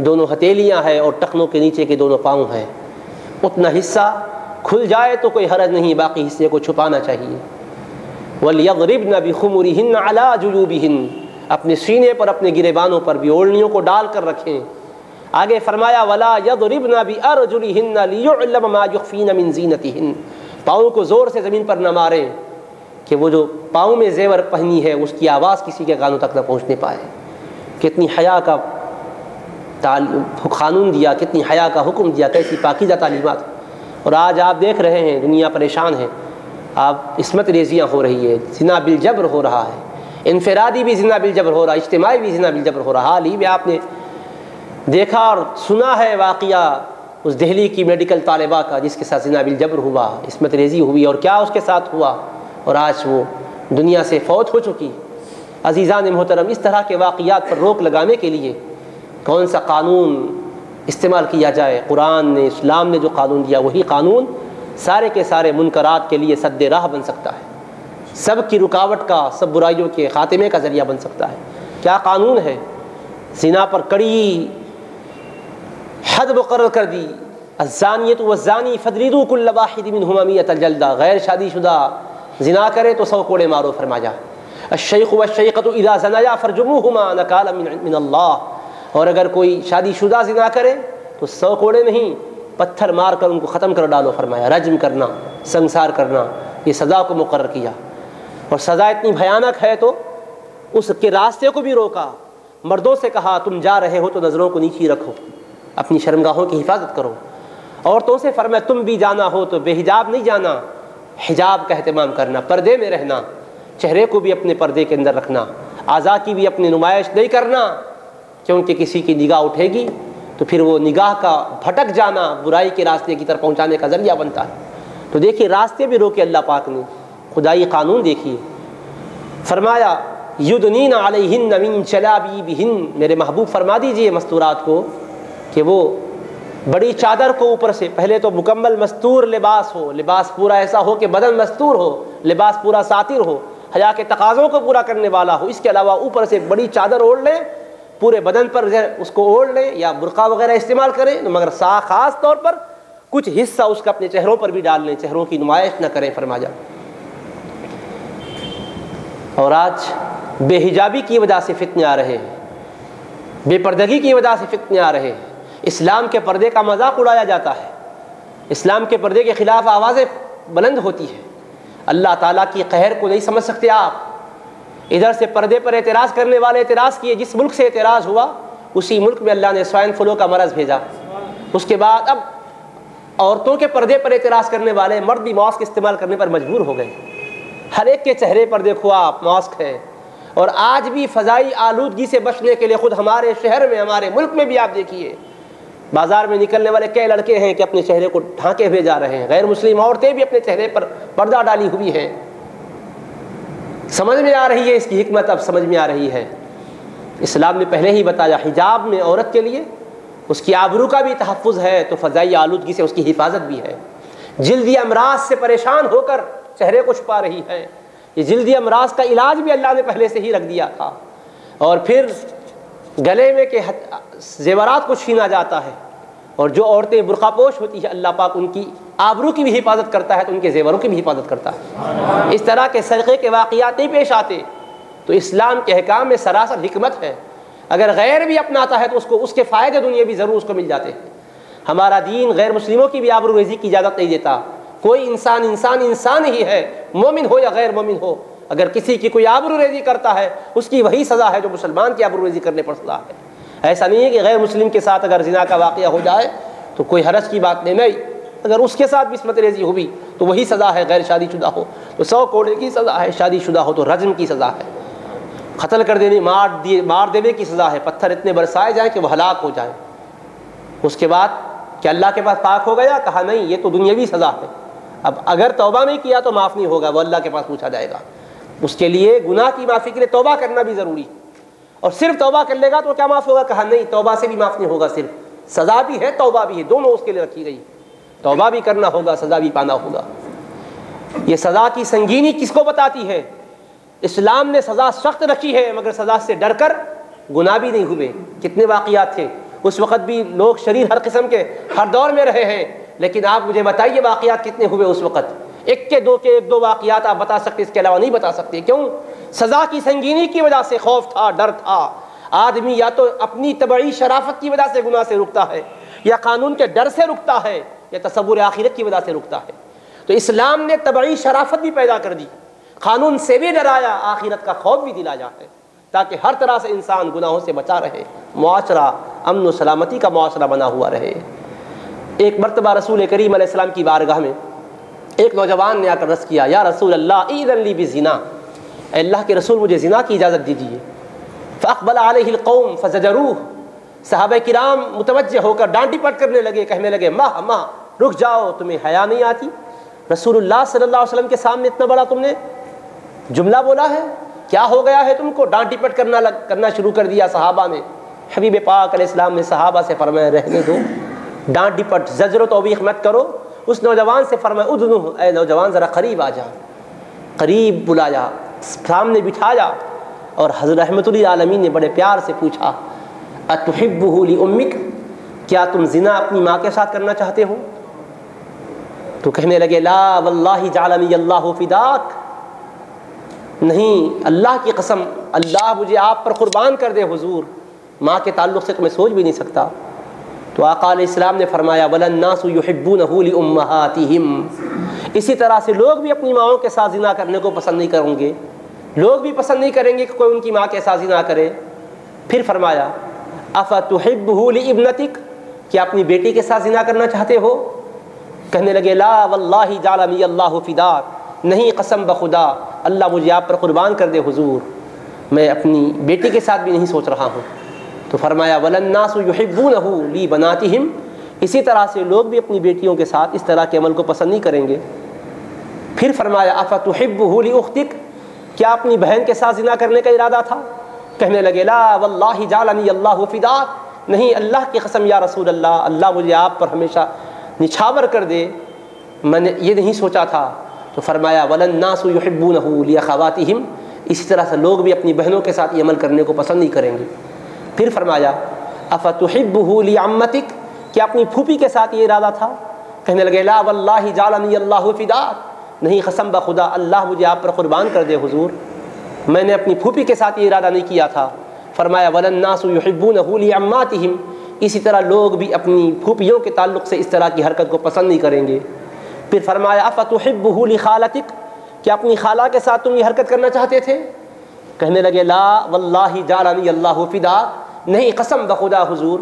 دونوں ہتھیلیاں ہیں اور ٹخنوں کے نیچے کے دونوں پاؤں ہیں، اتنا حصہ کھل جائے تو کوئی حرج نہیں، باقی حصے کو چھپانا چاہیے۔ وَلْيَضْرِبْنَ بِخُمُرِهِنَّ عَلَىٰ جُيُوبِهِنَّ، اپنے سینے پر اپنے گریبانوں پر بھی اوڑھنیوں کو ڈال کر رکھیں۔ آگے فرمایا وَلَا يَضْرِبْنَ بِأَرْجُلِهِنَّ لِيُعْلَمَ مَا يُخْفِينَ مِن زِينَتِهِنَّ، پاؤں کو زور سے زمین پر نہ ماریں کہ وہ جو پاؤں میں زیور پہنی ہے اس کی آواز کسی کے کانوں تک نہ پہنچنے پائے۔ کتنی حیا کا قانون دیا، کتنی حیا کا حکم دیا، کیسی پاکیزہ تعلیمات۔ اور آج آپ دیکھ رہے ہیں دنیا پریشان ہے، آپ عصمت ریزیاں ہو رہی ہے، زنا بالجبر ہو رہا ہے، انفرادی بھی زنا بالجبر ہو رہا ہے، اجتماعی بھی زنا بالجبر ہو رہا ہے۔ حال ہی میں آپ نے دیکھا اور سنا ہے واقعہ اس دہلی کی میڈیکل طالبہ کا جس کے ساتھ زنا بالجبر ہوا، عصمت ریزی ہوئی، اور کیا اس کے ساتھ ہوا، اور آج وہ دنیا سے فوت ہو چکی۔ عزیزان محترم، اس طرح کے واقعات پر روک لگانے کے لیے کون سا قانون استعمال کیا جائے؟ قرآن نے، اسلام نے جو قانون دیا وہی قانون سارے کے سارے منکرات کے لیے سد راہ بن سکتا ہے، سب کی رکاوٹ کا، سب برائیوں کے خاتمے کا ذریعہ بن سکتا ہے۔ کیا قانون ہے؟ زنا پر کڑی حد مقرر کر دی، الزانیۃ والزانی فاجلدوا کل واحد منہما مئۃ جلدہ، غیر شادی شدہ زنا کرے تو 100 کوڑے مارو فرمایا۔ الشیخ والشیخۃ اذا زنیا فرجموہما نکالا من اللہ، اور اگر کوئی شادی شدہ زنا کرے تو 100 کوڑے نہیں، پتھر مار کر ان کو ختم کر ڈالو، فرمایا رجم کرنا، سنسار کرنا، یہ سزا کو مقرر کیا۔ اور سزا اتنی بھیانک ہے تو اس کے راستے کو بھی روکا، مردوں سے کہا تم جا رہے ہو تو نظروں کو نیچی رکھو، اپنی شرمگاہوں کی حفاظت کرو۔ عورتوں سے فرمایا تم بھی جانا ہو تو بے حجاب نہیں جانا، حجاب کا اہتمام کرنا، پردے میں رہنا، چہرے کو بھی اپنے پردے کے اندر رکھنا، اعضاء کی بھی اپنی نمائش نہیں کرنا، کیونکہ کسی کی نگاہ اٹھے گی تو پھر وہ نگاہ کا بھٹک جانا برائی کے راستے کی طرف پہنچانے کا ذریعہ بنتا ہے۔ تو دیکھیے راستے بھی روکے اللہ پاک نے، خدائی قانون دیکھیے۔ فرمایا یدنین علیہن من جلابیبہن، میرے محبوب فرما دیجئے مستورات کو کہ وہ بڑی چادر کو اوپر سے، پہلے تو مکمل مستور لباس ہو، لباس پورا ایسا ہو کہ بدن مستور ہو، لباس پورا ساتر ہو، حیا کے تقاضوں کو پورا کرنے والا ہو، اس کے علاوہ اوپر سے بڑی چادر اوڑھ لیں، پورے بدن پر اس کو اوڑھ لیں یا برقع وغیرہ استعمال کریں، مگر خاص طور پر کچھ حصہ اس کا اپنے چہروں پر بھی ڈال لیں، چہروں کی نمائش نہ کریں فرمایا۔ اور آج بے حجابی کی وجہ سے فتنے آ رہے ہیں، بے پردگی کی وجہ سے فتنے آ رہے ہیں، اسلام کے پردے کا مذاق اڑایا جاتا ہے، اسلام کے پردے کے خلاف آوازیں بلند ہوتی ہیں۔ اللہ تعالیٰ کی قہر کو نہیں سمجھ سکتے آپ، ادھر سے پردے پر اعتراض کرنے والے اعتراض کیے، جس ملک سے اعتراض ہوا اسی ملک میں اللہ نے سوائن فلو کا مرض بھیجا۔ اس کے بعد اب عورتوں کے پردے پر اعتراض کرنے والے مرد بھی ماسک استعمال کرنے پر مجبور ہو گئے، ہر ایک کے چہرے پر دیکھو آپ ماسک ہے۔ اور آج بھی فضائی آلودگی سے بچنے کے لیے خود ہمارے شہر میں، ہمارے ملک میں بھی آپ دیکھیے بازار میں نکلنے والے کئی لڑکے ہیں کہ اپنے چہرے کو ڈھانکے ہوئے جا رہے ہیں، غیر مسلم عورتیں بھی اپنے چہرے پر پردہ ڈالی ہوئی ہیں۔ سمجھ میں آ رہی ہے اس کی حکمت، اب سمجھ میں آ رہی ہے۔ اسلام نے پہلے ہی بتایا حجاب میں عورت کے لیے اس کی آبرو کا بھی تحفظ ہے، تو فضائی آلودگی سے اس کی حفاظت بھی ہے۔ جلدی امراض سے پریشان ہو کر چہرے کو چھپا رہی ہے، یہ جلدی امراض کا علاج بھی اللہ نے پہلے سے ہی رکھ دیا تھا۔ اور پھر گلے میں کے زیورات کو چھینا جاتا ہے، اور جو عورتیں برقع پوش ہوتی ہیں اللہ پاک ان کی آبرو کی بھی حفاظت کرتا ہے تو ان کے زیوروں کی بھی حفاظت کرتا ہے۔ اس طرح کے سرقے کے واقعات نہیں پیش آتے، تو اسلام کے احکام میں سراسر حکمت ہے۔ اگر غیر بھی اپناتا ہے تو اس کے فائدے دنیا بھی ضرور اس کو مل جاتے ہیں۔ ہمارا دین غیر مسلموں کی بھی آبرو ریزی کی اجازت نہیں دیتا، کوئی انسان ہی ہے، مومن ہو یا غیر مومن ہو، اگر کسی کی کوئی آبرو ریزی کرتا ہے اس کی وہی سزا ہے جو مسلمان کی آبرو ریزی کرنے پر سزا ہے۔ ایسا نہیں ہے کہ غیر مسلم کے ساتھ اگر زنا کا واقعہ ہو جائے تو کوئی حرج کی بات نہیں، اگر اس کے ساتھ بھی عصمت ریزی ہوئی تو وہی سزا ہے، غیر شادی شدہ ہو تو 100 کوڑے کی سزا ہے، شادی شدہ ہو تو رجم کی سزا ہے، قتل کر دینے، مار دینے کی سزا ہے، پتھر اتنے برسائے جائیں کہ وہ ہلاک ہو جائیں۔ اس کے بعد کہ اللہ کے پاس پاک ہو گیا، کہا نہیں یہ تو دنیاوی سزا ہے، اب اگر توبہ نہیں کیا تو معاف نہیں ہوگا، وہ اللہ کے پاس پوچھا جائے گا۔ اس کے لیے گناہ کی معافی کے لیے توبہ کرنا بھی ضروری ہے، اور صرف توبہ کر لے گا تو کیا معاف ہوگا؟ کہا نہیں، توبہ سے بھی معاف نہیں ہوگا، صرف سزا بھی ہے توبہ بھی ہے، دونوں اس کے لیے رکھی گئی، توبہ بھی کرنا ہوگا، سزا بھی پانا ہوگا۔ یہ سزا کی سنگینی کس کو بتاتی ہے؟ اسلام نے سزا سخت رکھی ہے، مگر سزا سے ڈر کر گناہ بھی نہیں ہوئے۔ کتنے واقعات تھے، اس وقت بھی لوگ شریر ہر قسم کے ہر دور میں رہے ہیں، لیکن آپ مجھے بتائیے واقعات کتنے ہوئے اس وقت؟ ایک دو واقعات آپ بتا سکتے، اس کے علاوہ نہیں بتا سکتے۔ کیوں؟ سزا کی سنگینی کی وجہ سے خوف تھا، ڈر تھا۔ آدمی یا تو اپنی طبعی شرافت کی وجہ سے گناہ سے رکتا ہے، یا قانون کے ڈر سے رکتا ہے، یا تصور آخرت کی وجہ سے رکتا ہے۔ تو اسلام نے طبعی شرافت بھی پیدا کر دی، قانون سے بھی ڈرایا، آخرت کا خوف بھی دلایا ہے، تاکہ ہر طرح سے انسان گناہوں سے بچا رہے، معاشرہ امن و سلامتی کا معاشرہ بنا ہوا رہے۔ ایک مرتبہ رسول کریم علیہ السلام کی بارگاہ میں ایک نوجوان نے آ کر عرض کیا، یا رسول اللہ اذن لی بزنا، اے اللہ کے رسول مجھے زنا کی اجازت دیجیے۔ فاقبل علیہ القوم فزجروہ، صحابہ کرام متوجہ ہو کر ڈانٹی پٹ کرنے لگے، کہنے لگے ماں رک جاؤ، تمہیں حیا نہیں آتی؟ رسول اللہ صلی اللہ علیہ وسلم کے سامنے اتنا بڑا تم نے جملہ بولا ہے، کیا ہو گیا ہے تم کو؟ ڈانٹی پٹ کرنا شروع کر دیا صحابہ میں۔ حبیب پاک علیہ السلام نے صحابہ سے فرمایا رہنے دو، ڈانٹی پٹ زجر و توبیخ مت کرو۔ اس نوجوان سے فرمایا ادنو، اے نوجوان ذرا قریب آ جا، قریب بلایا، سامنے بٹھایا، اور حضرت رحمت للعالمین نے بڑے پیار سے پوچھا اتحبہ لامک، کیا تم زنا اپنی ماں کے ساتھ کرنا چاہتے ہو؟ تو کہنے لگے لا واللہ جعلنی اللہ فداک، نہیں اللہ کی قسم اللہ مجھے آپ پر قربان کر دے حضور، ماں کے تعلق سے تو میں سوچ بھی نہیں سکتا۔ تو آقا علیہ السلام نے فرمایا وَلَلنَّاسُ يُحِبُّونَهُ لِأُمَّهَاتِهِمْ، اسی طرح سے لوگ بھی اپنی ماؤں کے ساتھ زنا کرنے کو پسند نہیں کریں گے، لوگ بھی پسند نہیں کریں گے کہ کوئی ان کی ماں کے ساتھ زنا کرے۔ پھر فرمایا أَفَتُحِبُّهُ لِإِبْنَتِكَ، کیا اپنی بیٹی کے ساتھ زنا کرنا چاہتے ہو؟ کہنے لگے لا واللہ جعلنی اللہ فداک، نہیں قسم بخدا اللہ مجھے آپ پر قربان کر دے حضور، میں اپنی بیٹی کے ساتھ بھی نہیں سوچ رہا ہوں۔ تو فرمایا وَلَلنَّاسُ يُحِبُّونَهُ لِبَنَاتِهِمْ، اسی طرح سے لوگ بھی اپنی بیٹیوں کے ساتھ اس طرح کے عمل کو پسند نہیں کریں گے۔ پھر فرمایا أَفَتُحِبُّهُ لِأُخْتِكَ، کیا اپنی بہن کے ساتھ زنا کرنے کا ارادہ تھا؟ کہنے لگے لا واللہ جعلنی اللہ فداک، نہیں اللہ کی قسم یا رسول اللہ اللہ مجھے آپ پر ہمیشہ نچھاور کر دے، میں نے یہ نہیں سوچا تھا۔ تو فرمایا وَلَلنَّاسُ يُحِبُّونَهُ لِأَخَوَاتِهِمْ، اسی طرح سے لوگ بھی اپنی بہنوں کے ساتھ یہ عمل کرنے کو پسند نہیں کریں گے۔ پھر فرمایا أَفَتُحِبُّهُ لِعَمَّتِكَ، کیا اپنی پھوپھی کے ساتھ یہ ارادہ تھا؟ کہنے لگے لا واللہ جعلنی اللہ فداک، نہیں قسم بخدا اللہ مجھے آپ پر قربان کر دے حضور، میں نے اپنی پھوپھی کے ساتھ یہ ارادہ نہیں کیا تھا۔ فرمایا وَلَلنَّاسُ يُحِبُّونَهُ لِعَمَّاتِهِمْ، اسی طرح لوگ بھی اپنی پھوپھیوں کے تعلق سے اس طرح کی حرکت کو پسند نہیں کریں گے۔ پھر فرمایا أَفَتُحِبُّهُ لِخَالَتِكَ، کیا اپنی خالہ کے ساتھ تم یہ حرکت کرنا چاہتے تھے؟ کہنے لگے لا واللہ جعلنی اللہ فداک، نہیں قسم بخدا حضور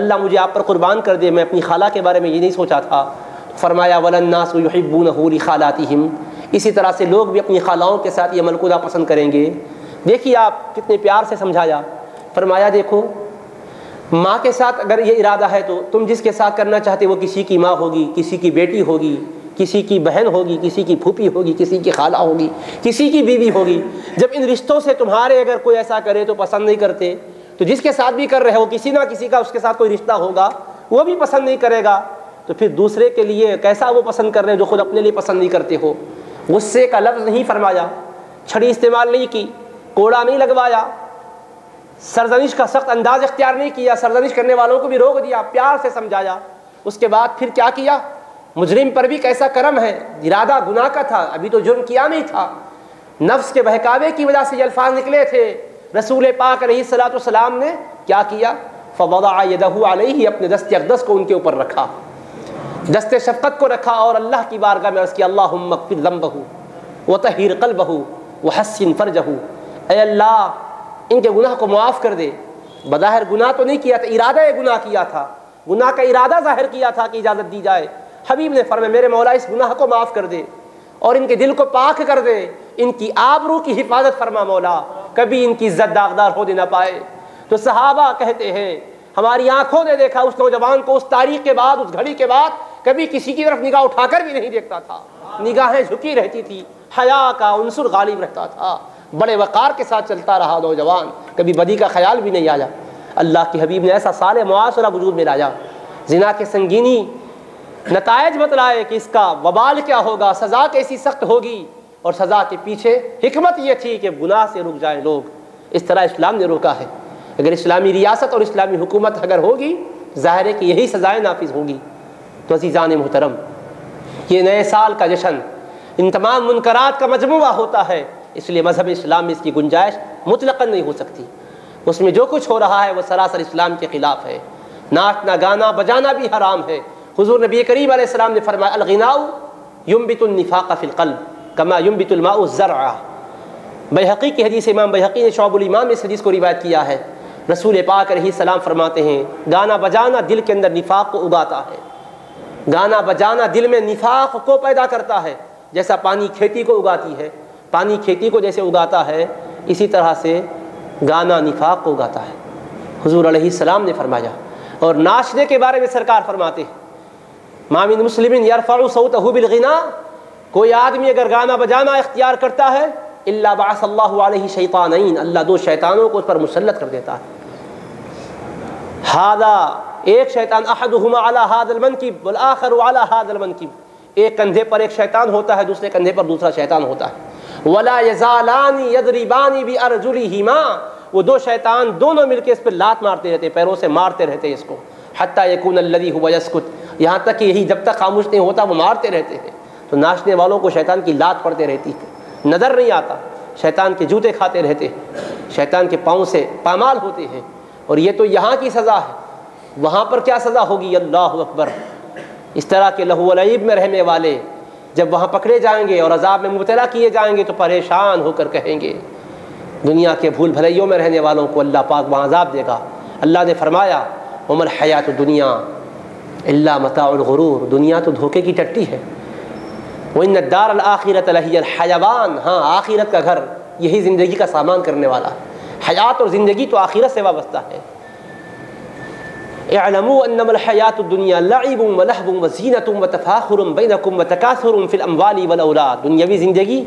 اللہ مجھے آپ پر قربان کر دے، میں اپنی خالہ کے بارے میں یہ نہیں سوچا تھا۔ فرمایا وَلَلنَّاسُ يُحِبُّونَهُ لِخَالَاتِهِمْ، اسی طرح سے لوگ بھی اپنی خالاؤں کے ساتھ یہ عمل کو پسند کریں گے۔ دیکھیے آپ کتنے پیار سے سمجھایا، فرمایا دیکھو ماں کے ساتھ اگر یہ ارادہ ہے تو تم جس کے ساتھ کرنا چاہتے وہ کسی کی ماں ہوگی، کسی کی بیٹی ہوگی، کسی کی بہن ہوگی، کسی کی پھوپھی ہوگی، کسی کی خالہ ہوگی، کسی کی بیوی ہوگی۔ جب ان رشتوں سے تمہارے اگر کوئی ایسا کرے تو پسند نہیں کرتے، تو جس کے ساتھ بھی کر رہے ہو کسی نہ کسی کا اس کے ساتھ کوئی رشتہ ہوگا، وہ بھی پسند نہیں کرے گا، تو پھر دوسرے کے لیے کیسا وہ پسند کر رہے ہیں جو خود اپنے لیے پسند نہیں کرتے ہو۔ غصے کا لفظ نہیں فرمایا، چھڑی استعمال نہیں کی، کوڑا نہیں لگوایا، سرزنش کا سخت انداز اختیار نہیں کیا، سرزنش کرنے والوں کو بھی روک دیا، پیار سے سمجھایا۔ اس کے بعد پھر کیا کیا؟ مجرم پر بھی کیسا کرم ہے، ارادہ گناہ کا تھا، ابھی تو جرم کیا نہیں تھا، نفس کے بہکاوے کی وجہ سے یہ الفاظ نکلے تھے۔ رسول پاک علیہ الصلوۃ والسلام نے کیا کیا؟ فوضع یدہ علیہ، اپنے دست اقدس کو ان کے اوپر رکھا، دست شفقت کو رکھا، اور اللہ کی بارگاہ میں عرض کیا اللہم اغفر ذنبہ وطہر قلبہ وحسن فرجہ، اے اللہ ان کے گناہ کو معاف کر دے۔ بظاہر گناہ تو نہیں کیا تھا، ارادہ گناہ کیا تھا، گناہ کا ارادہ ظاہر کیا تھا کہ اجازت دی جائے۔ حبیب نے فرمایا میرے مولا اس گناہ کو معاف کر دے اور ان کے دل کو پاک کر دے، ان کی آبرو کی حفاظت فرما مولا، کبھی ان کی عزت داغدار ہونے نہ پائے۔ تو صحابہ کہتے ہیں ہماری آنکھوں نے دیکھا اس نوجوان کو، اس تاریخ کے بعد، اس گھڑی کے بعد کبھی کسی کی طرف نگاہ اٹھا کر بھی نہیں دیکھتا تھا، نگاہیں جھکی رہتی تھی، حیا کا عنصر غالب رہتا تھا، بڑے وقار کے ساتھ چلتا رہا نوجوان، کبھی بدی کا خیال بھی نہیں آیا۔ اللہ کے حبیب نے ایسا صالح معاشرہ وجود میں لایا، زنا کے سنگینی نتائج بتلائے کہ اس کا وبال کیا ہوگا، سزا کیسی سخت ہوگی، اور سزا کے پیچھے حکمت یہ تھی کہ گناہ سے رک جائیں لوگ۔ اس طرح اسلام نے روکا ہے۔ اگر اسلامی ریاست اور اسلامی حکومت اگر ہوگی، ظاہر ہے کہ یہی سزائیں نافذ ہوں گی۔ تو عزیزان محترم، یہ نئے سال کا جشن ان تمام منکرات کا مجموعہ ہوتا ہے، اس لیے مذہب اسلام میں اس کی گنجائش مطلقاً نہیں ہو سکتی۔ اس میں جو کچھ ہو رہا ہے وہ سراسر اسلام کے خلاف ہے۔ ناچنا گانا بجانا بھی حرام ہے۔ حضور نبی کریم علیہ السلام نے فرمایا الغناء ينبت النفاق في القلب كما ينبت الماء الزرع۔ بیہقی کی حدیث، امام بیہقی نے شعب الایمان میں اس حدیث کو روایت کیا ہے۔ رسول پاک علیہ السلام فرماتے ہیں گانا بجانا دل کے اندر نفاق کو اگاتا ہے، گانا بجانا دل میں نفاق کو پیدا کرتا ہے، جیسا پانی کھیتی کو اگاتی ہے، پانی کھیتی کو جیسے اگاتا ہے اسی طرح سے گانا نفاق کو اگاتا ہے، حضور علیہ السلام نے فرمایا۔ اور ناچنے کے بارے میں سرکار فرماتے ہیں ما من مسلم یرفع صوتہ بالغناء، کوئی آدمی اگر گانا بجانا اختیار کرتا ہے الا بعث اللہ علیہ شیطانین، اللہ دو شیطانوں کو اس پر مسلط کر دیتا ہے۔ ھذا، ایک شیطان، احدہما علی ھذا المنکب والآخر علی ھذا المنکب، ایک کندھے پر ایک شیطان ہوتا ہے، دوسرے کندھے پر دوسرا شیطان ہوتا ہے۔ ولا یزالان یضربان بارجلہما، وہ دو شیطان دونوں مل کے اس پہ لات مارتے رہتے، پیروں سے مارتے رہتے اس کو، حتی یکون الذی هو یسکت، یہاں تک کہ یہی جب تک خاموش نہیں ہوتا وہ مارتے رہتے ہیں۔ تو ناچنے والوں کو شیطان کی لات پڑتے رہتی ہے، نظر نہیں آتا، شیطان کے جوتے کھاتے رہتے ہیں، شیطان کے پاؤں سے پامال ہوتے ہیں۔ اور یہ تو یہاں کی سزا ہے، وہاں پر کیا سزا ہوگی؟ اللہ اکبر۔ اس طرح کے لہو و لعب میں رہنے والے جب وہاں پکڑے جائیں گے اور عذاب میں مبتلا کیے جائیں گے تو پریشان ہو کر کہیں گے، دنیا کے بھول بھلائیوں میں رہنے والوں کو اللہ پاک وہاں عذاب دے گا۔ اللہ نے فرمایا وَمَا الْحَيَاةُ الدُّنْيَا إِلَّا مَتَاعُ الْغُرُورِ، دنیا تو دھوکے کی ٹٹی ہے۔ وَإِنَّ الدَّارَ الْآخِرَةَ لَهِيَ الْحَيَوَانُ، ہاں آخرت کا گھر یہی زندگی کا سامان کرنے والا ہے۔ حیات اور زندگی تو آخرت سے وابستہ ہے۔ اعلموا انما الحیات الدنیا لعب ولہو وزینۃ وتفاخر بینکم وتکاثر فی الاموال والاولاد، دنیاوی زندگی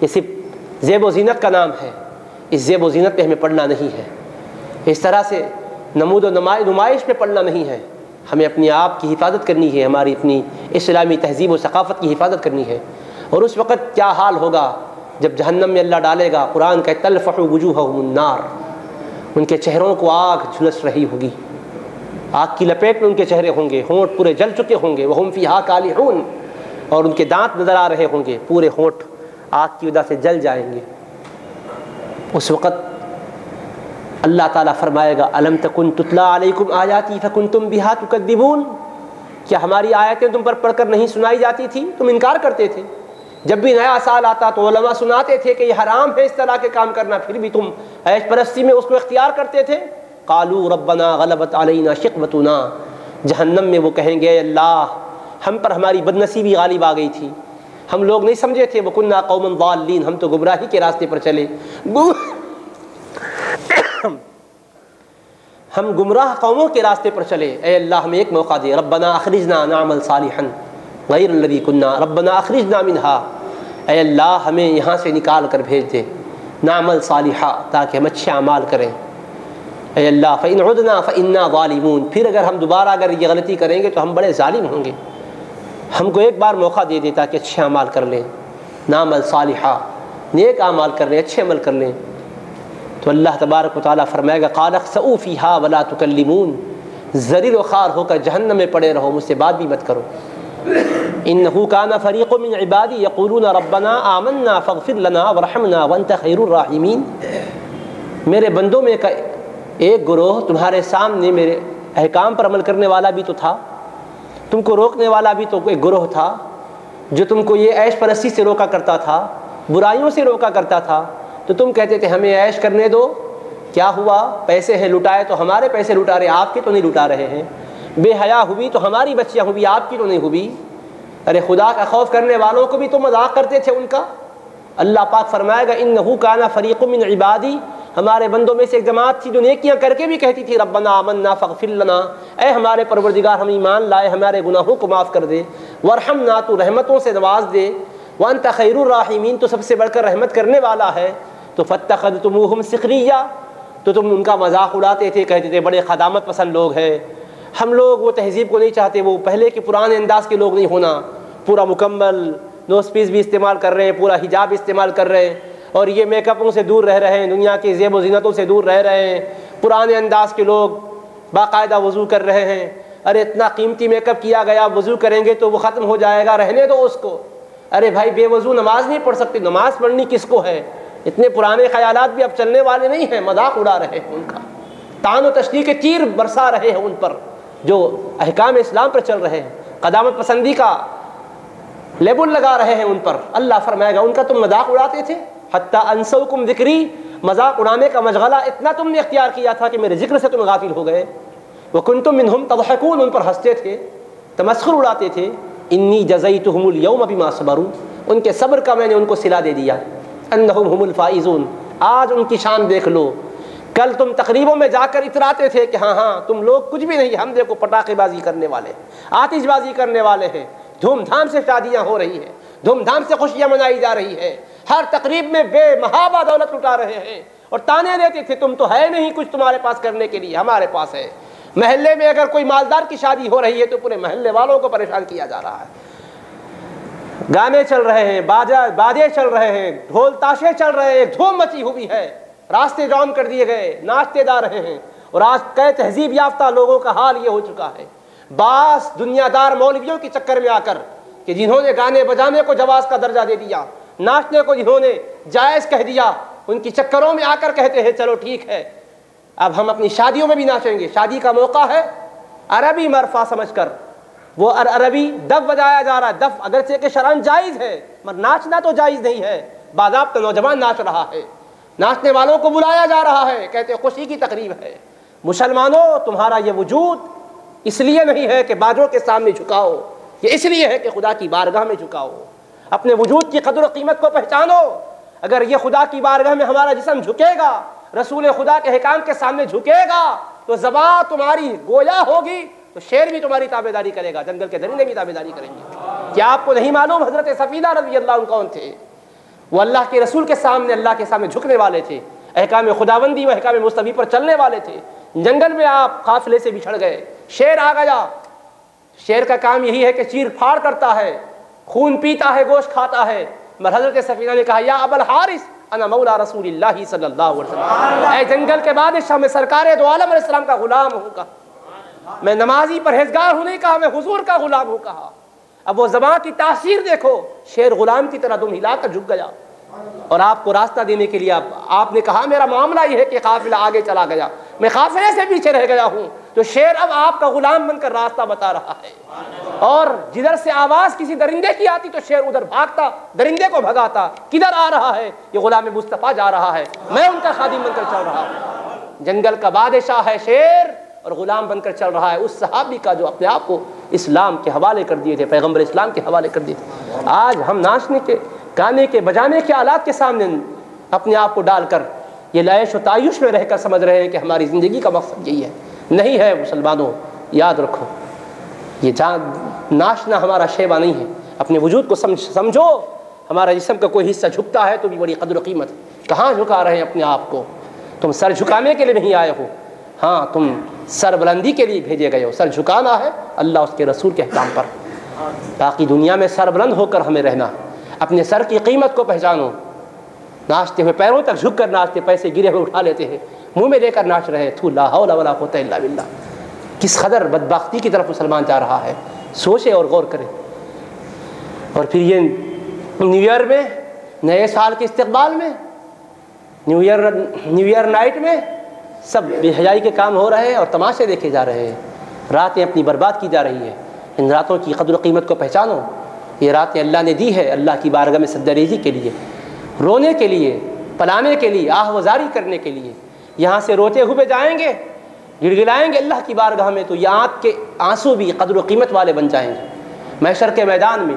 یہ صرف زیب و زینت کا نام ہے، اس زیب و زینت پہ ہمیں پڑنا نہیں ہے، اس طرح سے نمود و نمائش پہ پڑنا نہیں ہے، ہمیں اپنے آپ کی حفاظت کرنی ہے، ہماری اپنی اسلامی تہذیب و ثقافت کی حفاظت کرنی ہے۔ اور اس وقت کیا حال ہوگا جب جہنم میں اللہ ڈالے گا، قرآن کا تلفح وجوہہم النار، ان کے چہروں کو آگ جھلس رہی ہوگی، آگ کی لپیٹ میں ان کے چہرے ہوں گے، ہونٹ پورے جل چکے ہوں گے، وہم فیہا کالحون، اور ان کے دانت نظر آ رہے ہوں گے، پورے ہونٹ آگ کی وجہ سے جل جائیں گے۔ اس وقت اللہ تعالیٰ فرمائے گا الم تکن تتلا علیکم آیاتی فکنتم بہا تکذبون، کیا ہماری آیتیں تم پر پڑھ کر نہیں سنائی جاتی تھی؟ تم انکار کرتے تھے۔ جب بھی نیا سال آتا تو علماء سناتے تھے کہ یہ حرام ہے اس طرح کے کام کرنا، پھر بھی تم عیش پرستی میں اس کو اختیار کرتے تھے۔ قالوا ربنا غلبت علینا شقوتنا، جہنم میں وہ کہیں گے اللہ ہم پر ہماری بدنصیبی غالب آ گئی تھی، ہم لوگ نہیں سمجھے تھے، وکنا قوما ضالین، ہم تو گمراہی کے راستے پر چلے، ہم گمراہ قوموں کے راستے پر چلے، اے اللہ ہمیں ایک موقع دے، ربنا اخرجنا نعمل صالحا غیر الذی کنا، ربنا اخرجنا منہا، اے اللہ ہمیں یہاں سے نکال کر بھیج دے، نعمل صالحا، تاکہ ہم اچھے اعمال کریں، اے اللہ فإن عدنا فإنا ظالمون، پھر اگر ہم دوبارہ اگر یہ غلطی کریں گے تو ہم بڑے ظالم ہوں گے، ہم کو ایک بار موقع دے دے تاکہ اچھے اعمال کر لیں، نعمل صالحا، نیک اعمال کر لیں، اچھے عمل کر لیں۔ تو اللہ تبارک و تعالیٰ فرمائے گا قال اخسئوا فیہا ولا تکلمون، ذلیل و خوار ہو کر جہنم میں پڑے رہو، مجھ سے بات بھی مت کرو۔ انہ کان فریق من عبادی یقولون ربنا آمنا فاغفر لنا وارحمنا وانت خیر الراحمین، میرے بندوں میں ایک گروہ تمہارے سامنے میرے احکام پر عمل کرنے والا بھی تو تھا، تم کو روکنے والا بھی تو ایک گروہ تھا جو تم کو یہ عیش پرستی سے روکا کرتا تھا، برائیوں سے روکا کرتا تھا، تو تم کہتے تھے ہمیں عیش کرنے دو، کیا ہوا؟ پیسے ہیں لٹائے تو ہمارے پیسے لٹا رہے، آپ کے تو نہیں لٹا رہے ہیں، بے حیا ہوئی تو ہماری بچیاں ہوئی، آپ کی تو نہیں ہوئی، ارے خدا کا خوف کرنے والوں کو بھی تو مذاق کرتے تھے ان کا۔ اللہ پاک فرمائے گا انہ کان فریق من عبادی، ہمارے بندوں میں سے ایک جماعت تھی جو نیکیاں کر کے بھی کہتی تھی ربنا آمنا فاغفر لنا، اے ہمارے پروردگار ہم ایمان لائے، ہمارے گناہوں کو معاف کر دے، وارحمنا، تو رحمتوں سے نواز دے، وانت خیر الراحمین، تو سب سے بڑھ کر رحمت کرنے والا ہے۔ تو فاتخذتموہم سخریہ، تو تم ان کا مذاق اڑاتے تھے، کہتے تھے بڑے خدامت پسند لوگ ہیں، ہم لوگ وہ تہذیب کو نہیں چاہتے، وہ پہلے کے پرانے انداز کے لوگ نہیں ہونا، پورا مکمل نوز پیس بھی استعمال کر رہے ہیں، پورا حجاب استعمال کر رہے ہیں، اور یہ میک اپوں سے دور رہ رہے ہیں، دنیا کی زیب و زینتوں سے دور رہ رہے ہیں، پرانے انداز کے لوگ باقاعدہ وضو کر رہے ہیں، ارے اتنا قیمتی میک اپ کیا گیا، وضو کریں گے تو وہ ختم ہو جائے گا، رہنے دو اس کو، ارے بھائی بے وضو نماز نہیں پڑھ سکتے، نماز پڑھنی کس کو ہے؟ اتنے پرانے خیالات بھی اب چلنے والے نہیں ہیں، مذاق اڑا رہے ہیں ان کا، طعن و تشنیع کے تیر برسا رہے ہیں ان پر جو احکام اسلام پر چل رہے ہیں، قدامت پسندی کا لیبل لگا رہے ہیں ان پر۔ اللہ فرمائے گا ان کا تم مذاق اڑاتے تھے، حتی انسوکم ذکری، مذاق اڑانے کا مشغلہ اتنا تم نے اختیار کیا تھا کہ میرے ذکر سے تم غافل ہو گئے، وکنتم منہم تضحکون، ان پر ہنستے تھے، تمسخر اڑاتے تھے۔ انی جزیتہم اليوم بما صبروا، ان کے صبر کا میں نے ان کو صلہ دے دیا، انہم هم الفائزون، آج ان کی شان دیکھ لو۔ کل تم تقریبوں میں جا کر اتراتے تھے کہ ہاں تم لوگ کچھ بھی نہیں، ہم دیکھو پٹاخے بازی کرنے والے، آتش بازی کرنے والے ہیں، دھوم دھام سے شادیاں ہو رہی ہیں، دھوم دھام سے خوشیاں منائی جا رہی ہے، ہر تقریب میں بے محابہ دولت لٹا رہے ہیں، اور تانے دیتے تھے تم تو ہے نہیں کچھ تمہارے پاس کرنے کے لیے، ہمارے پاس ہے۔ محلے میں اگر کوئی مالدار کی شادی ہو رہی ہے تو پورے محلے والوں کو پریشان کیا جا رہا ہے، گانے چل رہے ہیں، باجے چل رہے ہیں، ڈھول تاشے چل رہے ہیں، دھوم مچی ہوئی ہے، راستے جام کر دیے گئے، ناچتے جا رہے ہیں۔ اور آج کئی تہذیب یافتہ لوگوں کا حال یہ ہو چکا ہے، بعض دنیا دار مولویوں کے چکر میں آ کر کہ جنہوں نے گانے بجانے کو جواز کا درجہ دے دیا، ناچنے کو جنہوں نے جائز کہہ دیا ان کی چکروں میں آ کر کہتے ہیں چلو ٹھیک ہے اب ہم اپنی شادیوں میں بھی ناچیں گے. شادی کا موقع ہے عربی مرفع سمجھ کر وہ عربی دف بجایا جا رہا ہے. دف اگرچہ کہ شرعاً جائز ہے مگر ناچنا تو جائز نہیں ہے. باضابطہ نوجوان ناچ رہا ہے, ناچنے والوں کو بلایا جا رہا ہے, کہتے ہیں خوشی کی تقریب ہے. مسلمانوں تمہارا یہ وجود اس لیے نہیں ہے کہ باجوں کے سامنے جھکاؤ, یہ اس لیے ہے کہ خدا کی بارگاہ میں جھکاؤ. اپنے وجود کی قدر و قیمت کو پہچانو. اگر یہ خدا کی بارگاہ میں ہمارا جسم جھکے گا, رسول خدا کے احکام کے سامنے جھکے گا, تو زبان تمہاری گویا ہوگی تو شیر بھی تمہاری تابعداری کرے گا, جنگل کے درندے بھی تابعداری کریں گے. کیا آپ کو نہیں معلوم حضرت سفینہ رضی اللہ عنہ کون تھے؟ وہ اللہ کے رسول کے سامنے جھکنے والے تھے, احکام خداوندی و احکام مصطفی پر چلنے والے تھے. جنگل میں آپ قافلے سے بچھڑ گئے, شیر آ گیا. شیر کا کام یہی ہے کہ چیر پھاڑ کرتا ہے, خون پیتا ہے, گوشت کھاتا ہے. مگر حضرت سفینہ نے کہا یا ابا الحارث انا مولا رسول اللہ صلی اللہ علیہ وسلم, اے جنگل کے بادشاہ میں سرکار دو عالم علیہ السلام کا غلام ہوں. کہا میں نمازی پرہیزگار ہوں نہیں کہا, میں حضور کا غلام ہوں کہا. اب وہ زبان کی تاثیر دیکھو, شیر غلام کی طرح دم ہلا کر جھک گیا. اور آپ کو راستہ دینے کے لیے آپ نے کہا میرا معاملہ یہ ہے کہ قافلہ آگے چلا گیا, میں قافلے سے پیچھے رہ گیا ہوں. تو شیر اب آپ کا غلام بن کر راستہ بتا رہا ہے. اور جدھر سے آواز کسی درندے کی آتی تو شیر ادھر بھاگتا, درندے کو بھگاتا. کدھر آ رہا ہے؟ یہ غلام مصطفیٰ جا رہا ہے, میں ان کا خادم بن کر چل رہا ہوں. جنگل کا بادشاہ ہے شیر اور غلام بن کر چل رہا ہے اس صحابی کا جو اپنے آپ کو اسلام کے حوالے کر دیے تھے, پیغمبر اسلام کے حوالے کر دیے تھے. آج ہم ناچنے کے, گانے کے, بجانے کے آلات کے سامنے اپنے آپ کو ڈال کر یہ لائش و تعیش میں رہ کر سمجھ رہے ہیں کہ ہماری زندگی کا مقصد یہی ہے. نہیں ہے مسلمانوں, یاد رکھو یہ ناچنا ہمارا شیوا نہیں ہے. اپنے وجود کو سمجھو. ہمارا جسم کا کوئی حصہ جھکتا ہے تو بھی بڑی قدر و قیمت ہے. کہاں جھکا رہے ہیں اپنے آپ کو؟ تم سر جھکانے کے لیے نہیں آئے ہو, ہاں تم سر بلندی کے لیے بھیجے گئے ہو. سر جھکانا ہے اللہ اس کے رسول کے احکام پر. باقی دنیا میں سر بلند ہو کر ہمیں رہنا. اپنے سر کی قیمت کو پہچانو. ناچتے ہوئے پیروں تک جھک کر ناچتے, پیسے گرے ہوئے اٹھا لیتے ہیں, منہ میں لے کر ناچ رہے ہیں. تو لا حول ولا قوت الا باللہ. کس قدر بدبختی کی طرف مسلمان جا رہا ہے, سوچے اور غور کرے. اور پھر یہ نیو ایئر میں, نئے سال کے استقبال میں, نیو ایئر نائٹ میں سب بے حیائی کے کام ہو رہے ہیں اور تماشے دیکھے جا رہے ہیں. راتیں اپنی برباد کی جا رہی ہیں. ان راتوں کی قدر و قیمت کو پہچانو. یہ راتیں اللہ نے دی ہے اللہ کی بارگاہ میں سجدہ کے لیے, رونے کے لیے, پلانے کے لیے, آہ وزاری کرنے کے لیے. یہاں سے روتے ہوئے جائیں گے, گڑگڑائیں گے اللہ کی بارگاہ میں, تو یہ آنکھ کے آنسو بھی قدر و قیمت والے بن جائیں گے. محشر کے میدان میں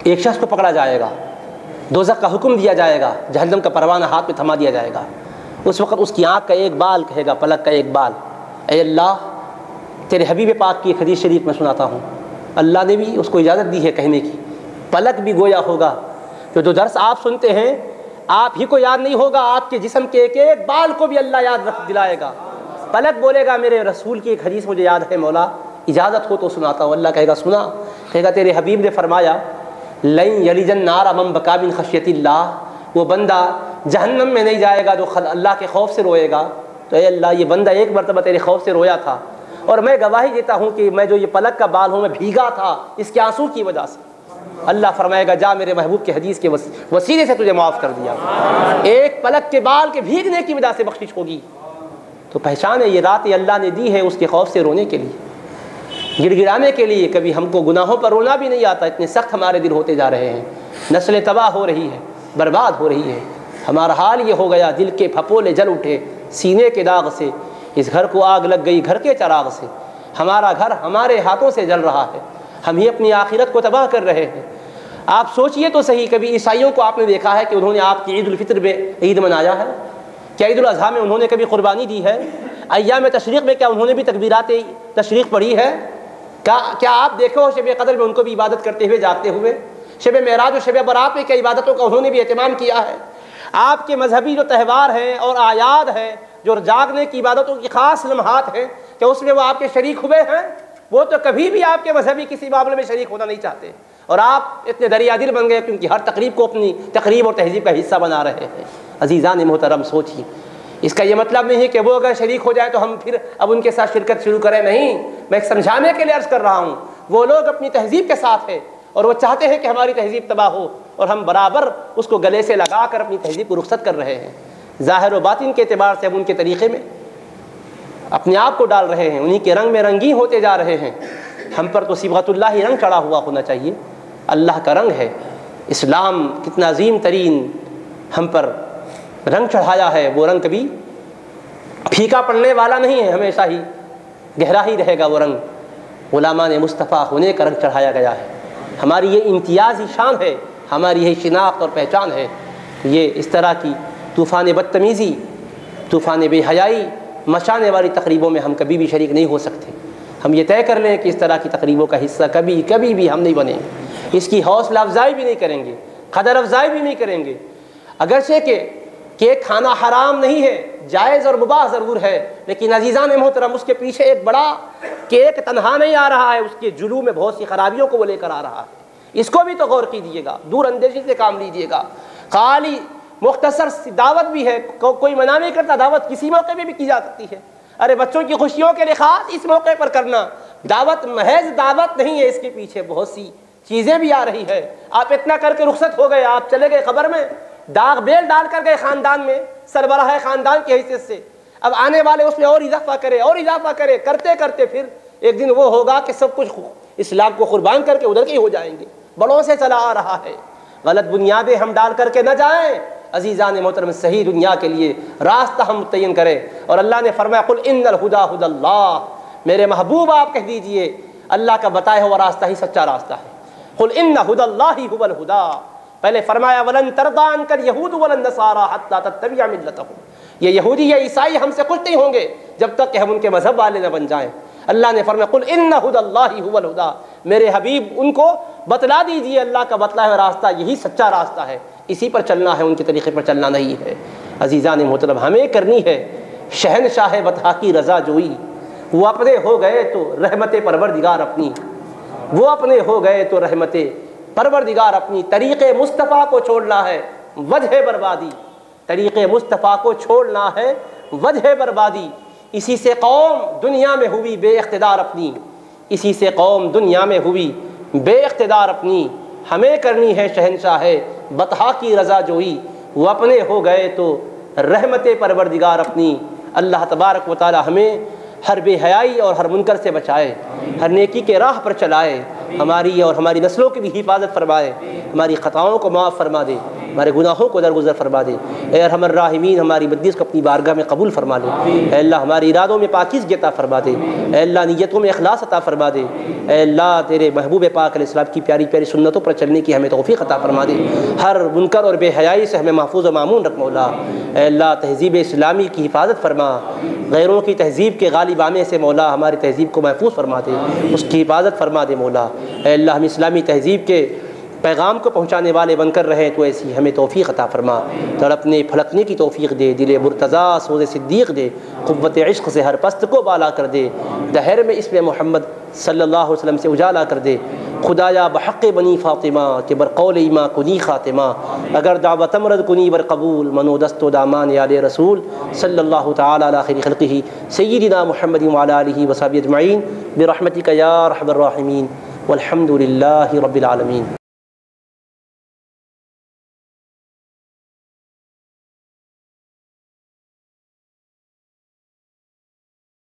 ایک شخص کو پکڑا جائے گا, دوزخ کا حکم دیا جائے گا, جہنم کا پروانہ ہاتھ میں تھما دیا جائے گا. اس وقت اس کی آنکھ کا ایک بال کہے گا, پلک کا ایک بال, اے اللہ تیرے حبیب پاک کی حدیث شریف میں سناتا ہوں, اللہ نے بھی اس کو اجازت دی ہے کہنے کی. پلک بھی گویا ہوگا, جو درس آپ سنتے ہیں آپ ہی کو یاد نہیں ہوگا, آپ کے جسم کے ایک ایک بال کو بھی اللہ یاد رکھ دلائے گا. پلک بولے گا میرے رسول کی ایک حدیث مجھے یاد ہے مولا, اجازت ہو تو سناتا ہوں. اللہ کہے گا سنا. کہے گا تیرے حبیب نے فرمایا لن یلج النار من بکا من خشیت اللہ, وہ بندہ جہنم میں نہیں جائے گا جو اللہ کے خوف سے روئے گا. تو اے اللہ یہ بندہ ایک مرتبہ تیرے خوف سے رویا تھا, اور میں گواہی دیتا ہوں کہ میں جو یہ پلک کا بال ہوں میں بھیگا تھا اس کے آنسو کی وجہ سے. اللہ فرمائے گا جا میرے محبوب کے حدیث کے وسیلے سے تجھے معاف کر دیا. ایک پلک کے بال کے بھیگنے کی وجہ سے بخشش ہوگی. تو پہچانے یہ رات اللہ نے دی ہے اس کے خوف سے رونے کے لیے, گڑ گڑانے کے لیے. کبھی ہم کو گناہوں پر رونا بھی نہیں آتا, اتنے سخت ہمارے دل ہوتے جا رہے ہیں. نسلیں تباہ ہو رہی ہے, برباد ہو رہی ہے. ہمارا حال یہ ہو گیا دل کے پھپولے جل اٹھے سینے کے داغ سے, اس گھر کو آگ لگ گئی گھر کے چراغ سے. ہمارا گھر ہمارے ہاتھوں سے جل رہا ہے, ہم ہی اپنی آخرت کو تباہ کر رہے ہیں. آپ سوچئے تو صحیح, کبھی عیسائیوں کو آپ نے دیکھا ہے کہ انہوں نے آپ کی عید الفطر میں عید منایا ہے؟ کیا عید الاضحیٰ میں انہوں نے کبھی قربانی دی ہے؟ ایام تشریق میں کیا انہوں نے بھی تکبیرات تشریق پڑھی ہے؟ کیا آپ دیکھو شب قدر میں ان کو بھی عبادت کرتے ہوئے جاگتے ہوئے؟ شب معراج و شب برات میں کیا عبادتوں کا انہوں نے بھی اہتمام کیا ہے؟ آپ کے مذہبی جو تہوار ہیں اور اعیاد ہیں, جو جاگنے کی عبادتوں کی خاص لمحات ہیں, کیا اس میں وہ آپ کے شریک ہوئے ہیں؟ وہ تو کبھی بھی آپ کے مذہبی کسی معاملے میں شریک ہونا نہیں چاہتے, اور آپ اتنے دریا دل بن گئے کیونکہ ہر تقریب کو اپنی تقریب اور تہذیب کا حصہ بنا رہے ہیں. عزیزان محترم سوچیے, اس کا یہ مطلب نہیں ہے کہ وہ اگر شریک ہو جائے تو ہم پھر اب ان کے ساتھ شرکت شروع کریں. نہیں, میں ایک سمجھانے کے لیے عرض کر رہا ہوں. وہ لوگ اپنی تہذیب کے ساتھ ہیں, اور وہ چاہتے ہیں کہ ہماری تہذیب تباہ ہو، اور ہم برابر اس کو گلے سے لگا کر اپنی تہذیب کو رخصت کر رہے ہیں۔ ظاہر و باطن کے اعتبار سے ہم ان کے طریقے میں اپنے آپ کو ڈال رہے ہیں، انہی کے رنگ میں رنگین ہوتے جا رہے ہیں۔ ہم پر تو صبغۃ اللہ ہی رنگ چڑھا ہوا ہونا چاہیے، اللہ کا رنگ ہے۔ اسلام کتنا عظیم ترین ہم پر رنگ چڑھایا ہے، وہ رنگ کبھی پھیکا پڑنے والا نہیں ہے، ہمیشہ ہی گہرا ہی رہے گا وہ رنگ۔ غلامان مصطفیٰ ہونے کا رنگ چڑھایا گیا ہے۔ ہماری یہ امتیازی شان ہے، ہماری یہ شناخت اور پہچان ہے۔ یہ اس طرح کی طوفان بدتمیزی، طوفان بے حیائی مچانے والی تقریبوں میں ہم کبھی بھی شریک نہیں ہو سکتے۔ ہم یہ طے کر لیں کہ اس طرح کی تقریبوں کا حصہ کبھی بھی ہم نہیں بنیں گے، اس کی حوصلہ افزائی بھی نہیں کریں گے، قدر افزائی بھی نہیں کریں گے۔ اگرچہ کہ کیک کھانا حرام نہیں ہے، جائز اور مباح ضرور ہے، لیکن عزیزان محترم اس کے پیچھے ایک بڑا کیک تنہا نہیں آ رہا ہے، اس کے جلو میں بہت سی خرابیوں کو وہ لے کر آ رہا ہے۔ اس کو بھی تو غور کیجیے گا، دور اندیشی سے کام لیجیے گا۔ خالی مختصر سی دعوت بھی ہے، کوئی منع نہیں کرتا، دعوت کسی موقع پہ بھی کی جا سکتی ہے۔ ارے بچوں کی خوشیوں کے لیے خاص اس موقع پر کرنا، دعوت محض دعوت نہیں ہے، اس کے پیچھے بہت سی چیزیں بھی آ رہی ہے۔ آپ اتنا کر کے رخصت ہو گئے، آپ چلے گئے خبر میں، داغ بیل ڈال کر گئے خاندان میں، سربراہ خاندان کی حیثیت سے، اب آنے والے اس میں اور اضافہ کرے، کرتے کرتے پھر ایک دن وہ ہوگا کہ سب کچھ اسلام کو قربان کر کے ادھر کے ہی ہو جائیں گے۔ بڑوں سے چلا آ رہا ہے، غلط بنیادیں ہم ڈال کر کے نہ جائیں۔ عزیزان محترم صحیح دنیا کے لیے راستہ ہم متعین کریں، اور اللہ نے فرمایا قل ان الہدی ھدی اللہ، میرے محبوب آپ کہہ دیجئے اللہ کا بتایا ہوا راستہ ہی سچا راستہ ہے۔ قل ان ھدی اللہ ھو الھدی، پہلے فرمایا ولن ترضی عنک اليہود ولا النصارى حتی تتبع ملتہم، یہ یہودی یا عیسائی ہم سے خوش نہیں ہوں گے جب تک کہ ہم ان کے مذہب والے نہ بن جائیں۔ اللہ نے فرمایا قل ان ھدی اللہ ھو الھدی، میرے حبیب ان کو بتلا دیجئے اللہ کا بتلایا ہوا راستہ یہی سچا راستہ ہے، اسی پر چلنا ہے، ان کے طریقے پر چلنا نہیں ہے۔ عزیزان محترم ہمیں کرنی ہے شہنشاہ بطحا کی رضا جوئی، وہ اپنے ہو گئے تو رحمت پروردگار اپنی، وہ اپنے ہو گئے تو رحمت پروردگار اپنی۔ طریق مصطفیٰ کو چھوڑنا ہے وجہ بربادی، طریق مصطفیٰ کو چھوڑنا ہے وجہ بربادی۔ اسی سے قوم دنیا میں ہوئی بے اقتدار اپنی، اسی سے قوم دنیا میں ہوئی بے اقتدار اپنی۔ ہمیں کرنی ہے شہنشاہ بطحا کی رضا جوئی، وہ اپنے ہو گئے تو رحمت پروردگار اپنی۔ اللہ تبارک و تعالی ہمیں ہر بے حیائی اور ہر منکر سے بچائے، ہر نیکی کے راہ پر چلائے، ہماری اور ہماری نسلوں کی بھی حفاظت فرمائے، ہماری خطاؤں کو معاف فرما دے، ہمارے گناہوں کو درگزر فرما دے۔ اے ارحم الراحمین ہماری مجلس کو اپنی بارگاہ میں قبول فرما لے۔ اے اللہ ہماری ارادوں میں پاکیزگی عطا فرما دے، اے اللہ نیتوں میں اخلاص عطا فرما دے۔ اے اللہ تیرے محبوب پاک علیہ السلام کی پیاری پیاری سنتوں پر چلنے کی ہمیں توفیق عطا فرما دے، ہر منکر اور بے حیائی سے ہمیں محفوظ و مامون رکھ مولا۔ اے اللہ تہذیب اسلامی کی حفاظت فرما، غیروں کی تہذیب کے غالب آنے سے مولا ہماری تہذیب کو محفوظ فرما دے، اس کی حفاظت فرما دے مولا۔ اے اللہ ہم اسلامی تہذیب کے پیغام کو پہنچانے والے بن کر رہیں تو ایسی ہمیں توفیق عطا فرما، تڑپنے پھلکنے کی توفیق دے، دل مرتضیٰ سوز صدیق دے، قوت عشق سے ہر پست کو بالا کر دے، دہر میں اسم محمد صلی اللہ علیہ وسلم سے اجالا کر دے۔ خدایا بحق بنی فاطمہ کہ بر قول ایما کنی خاتمہ، اگر دعوت امرد کنی بر قبول منو دست و دامان آل رسول صلی اللہ تعالی علی خیر خلقہ سیدنا محمد وعلی آلہ وصحبہ اجمعین برحمتک یا ارحم الراحمین والحمد للہ رب العالمین۔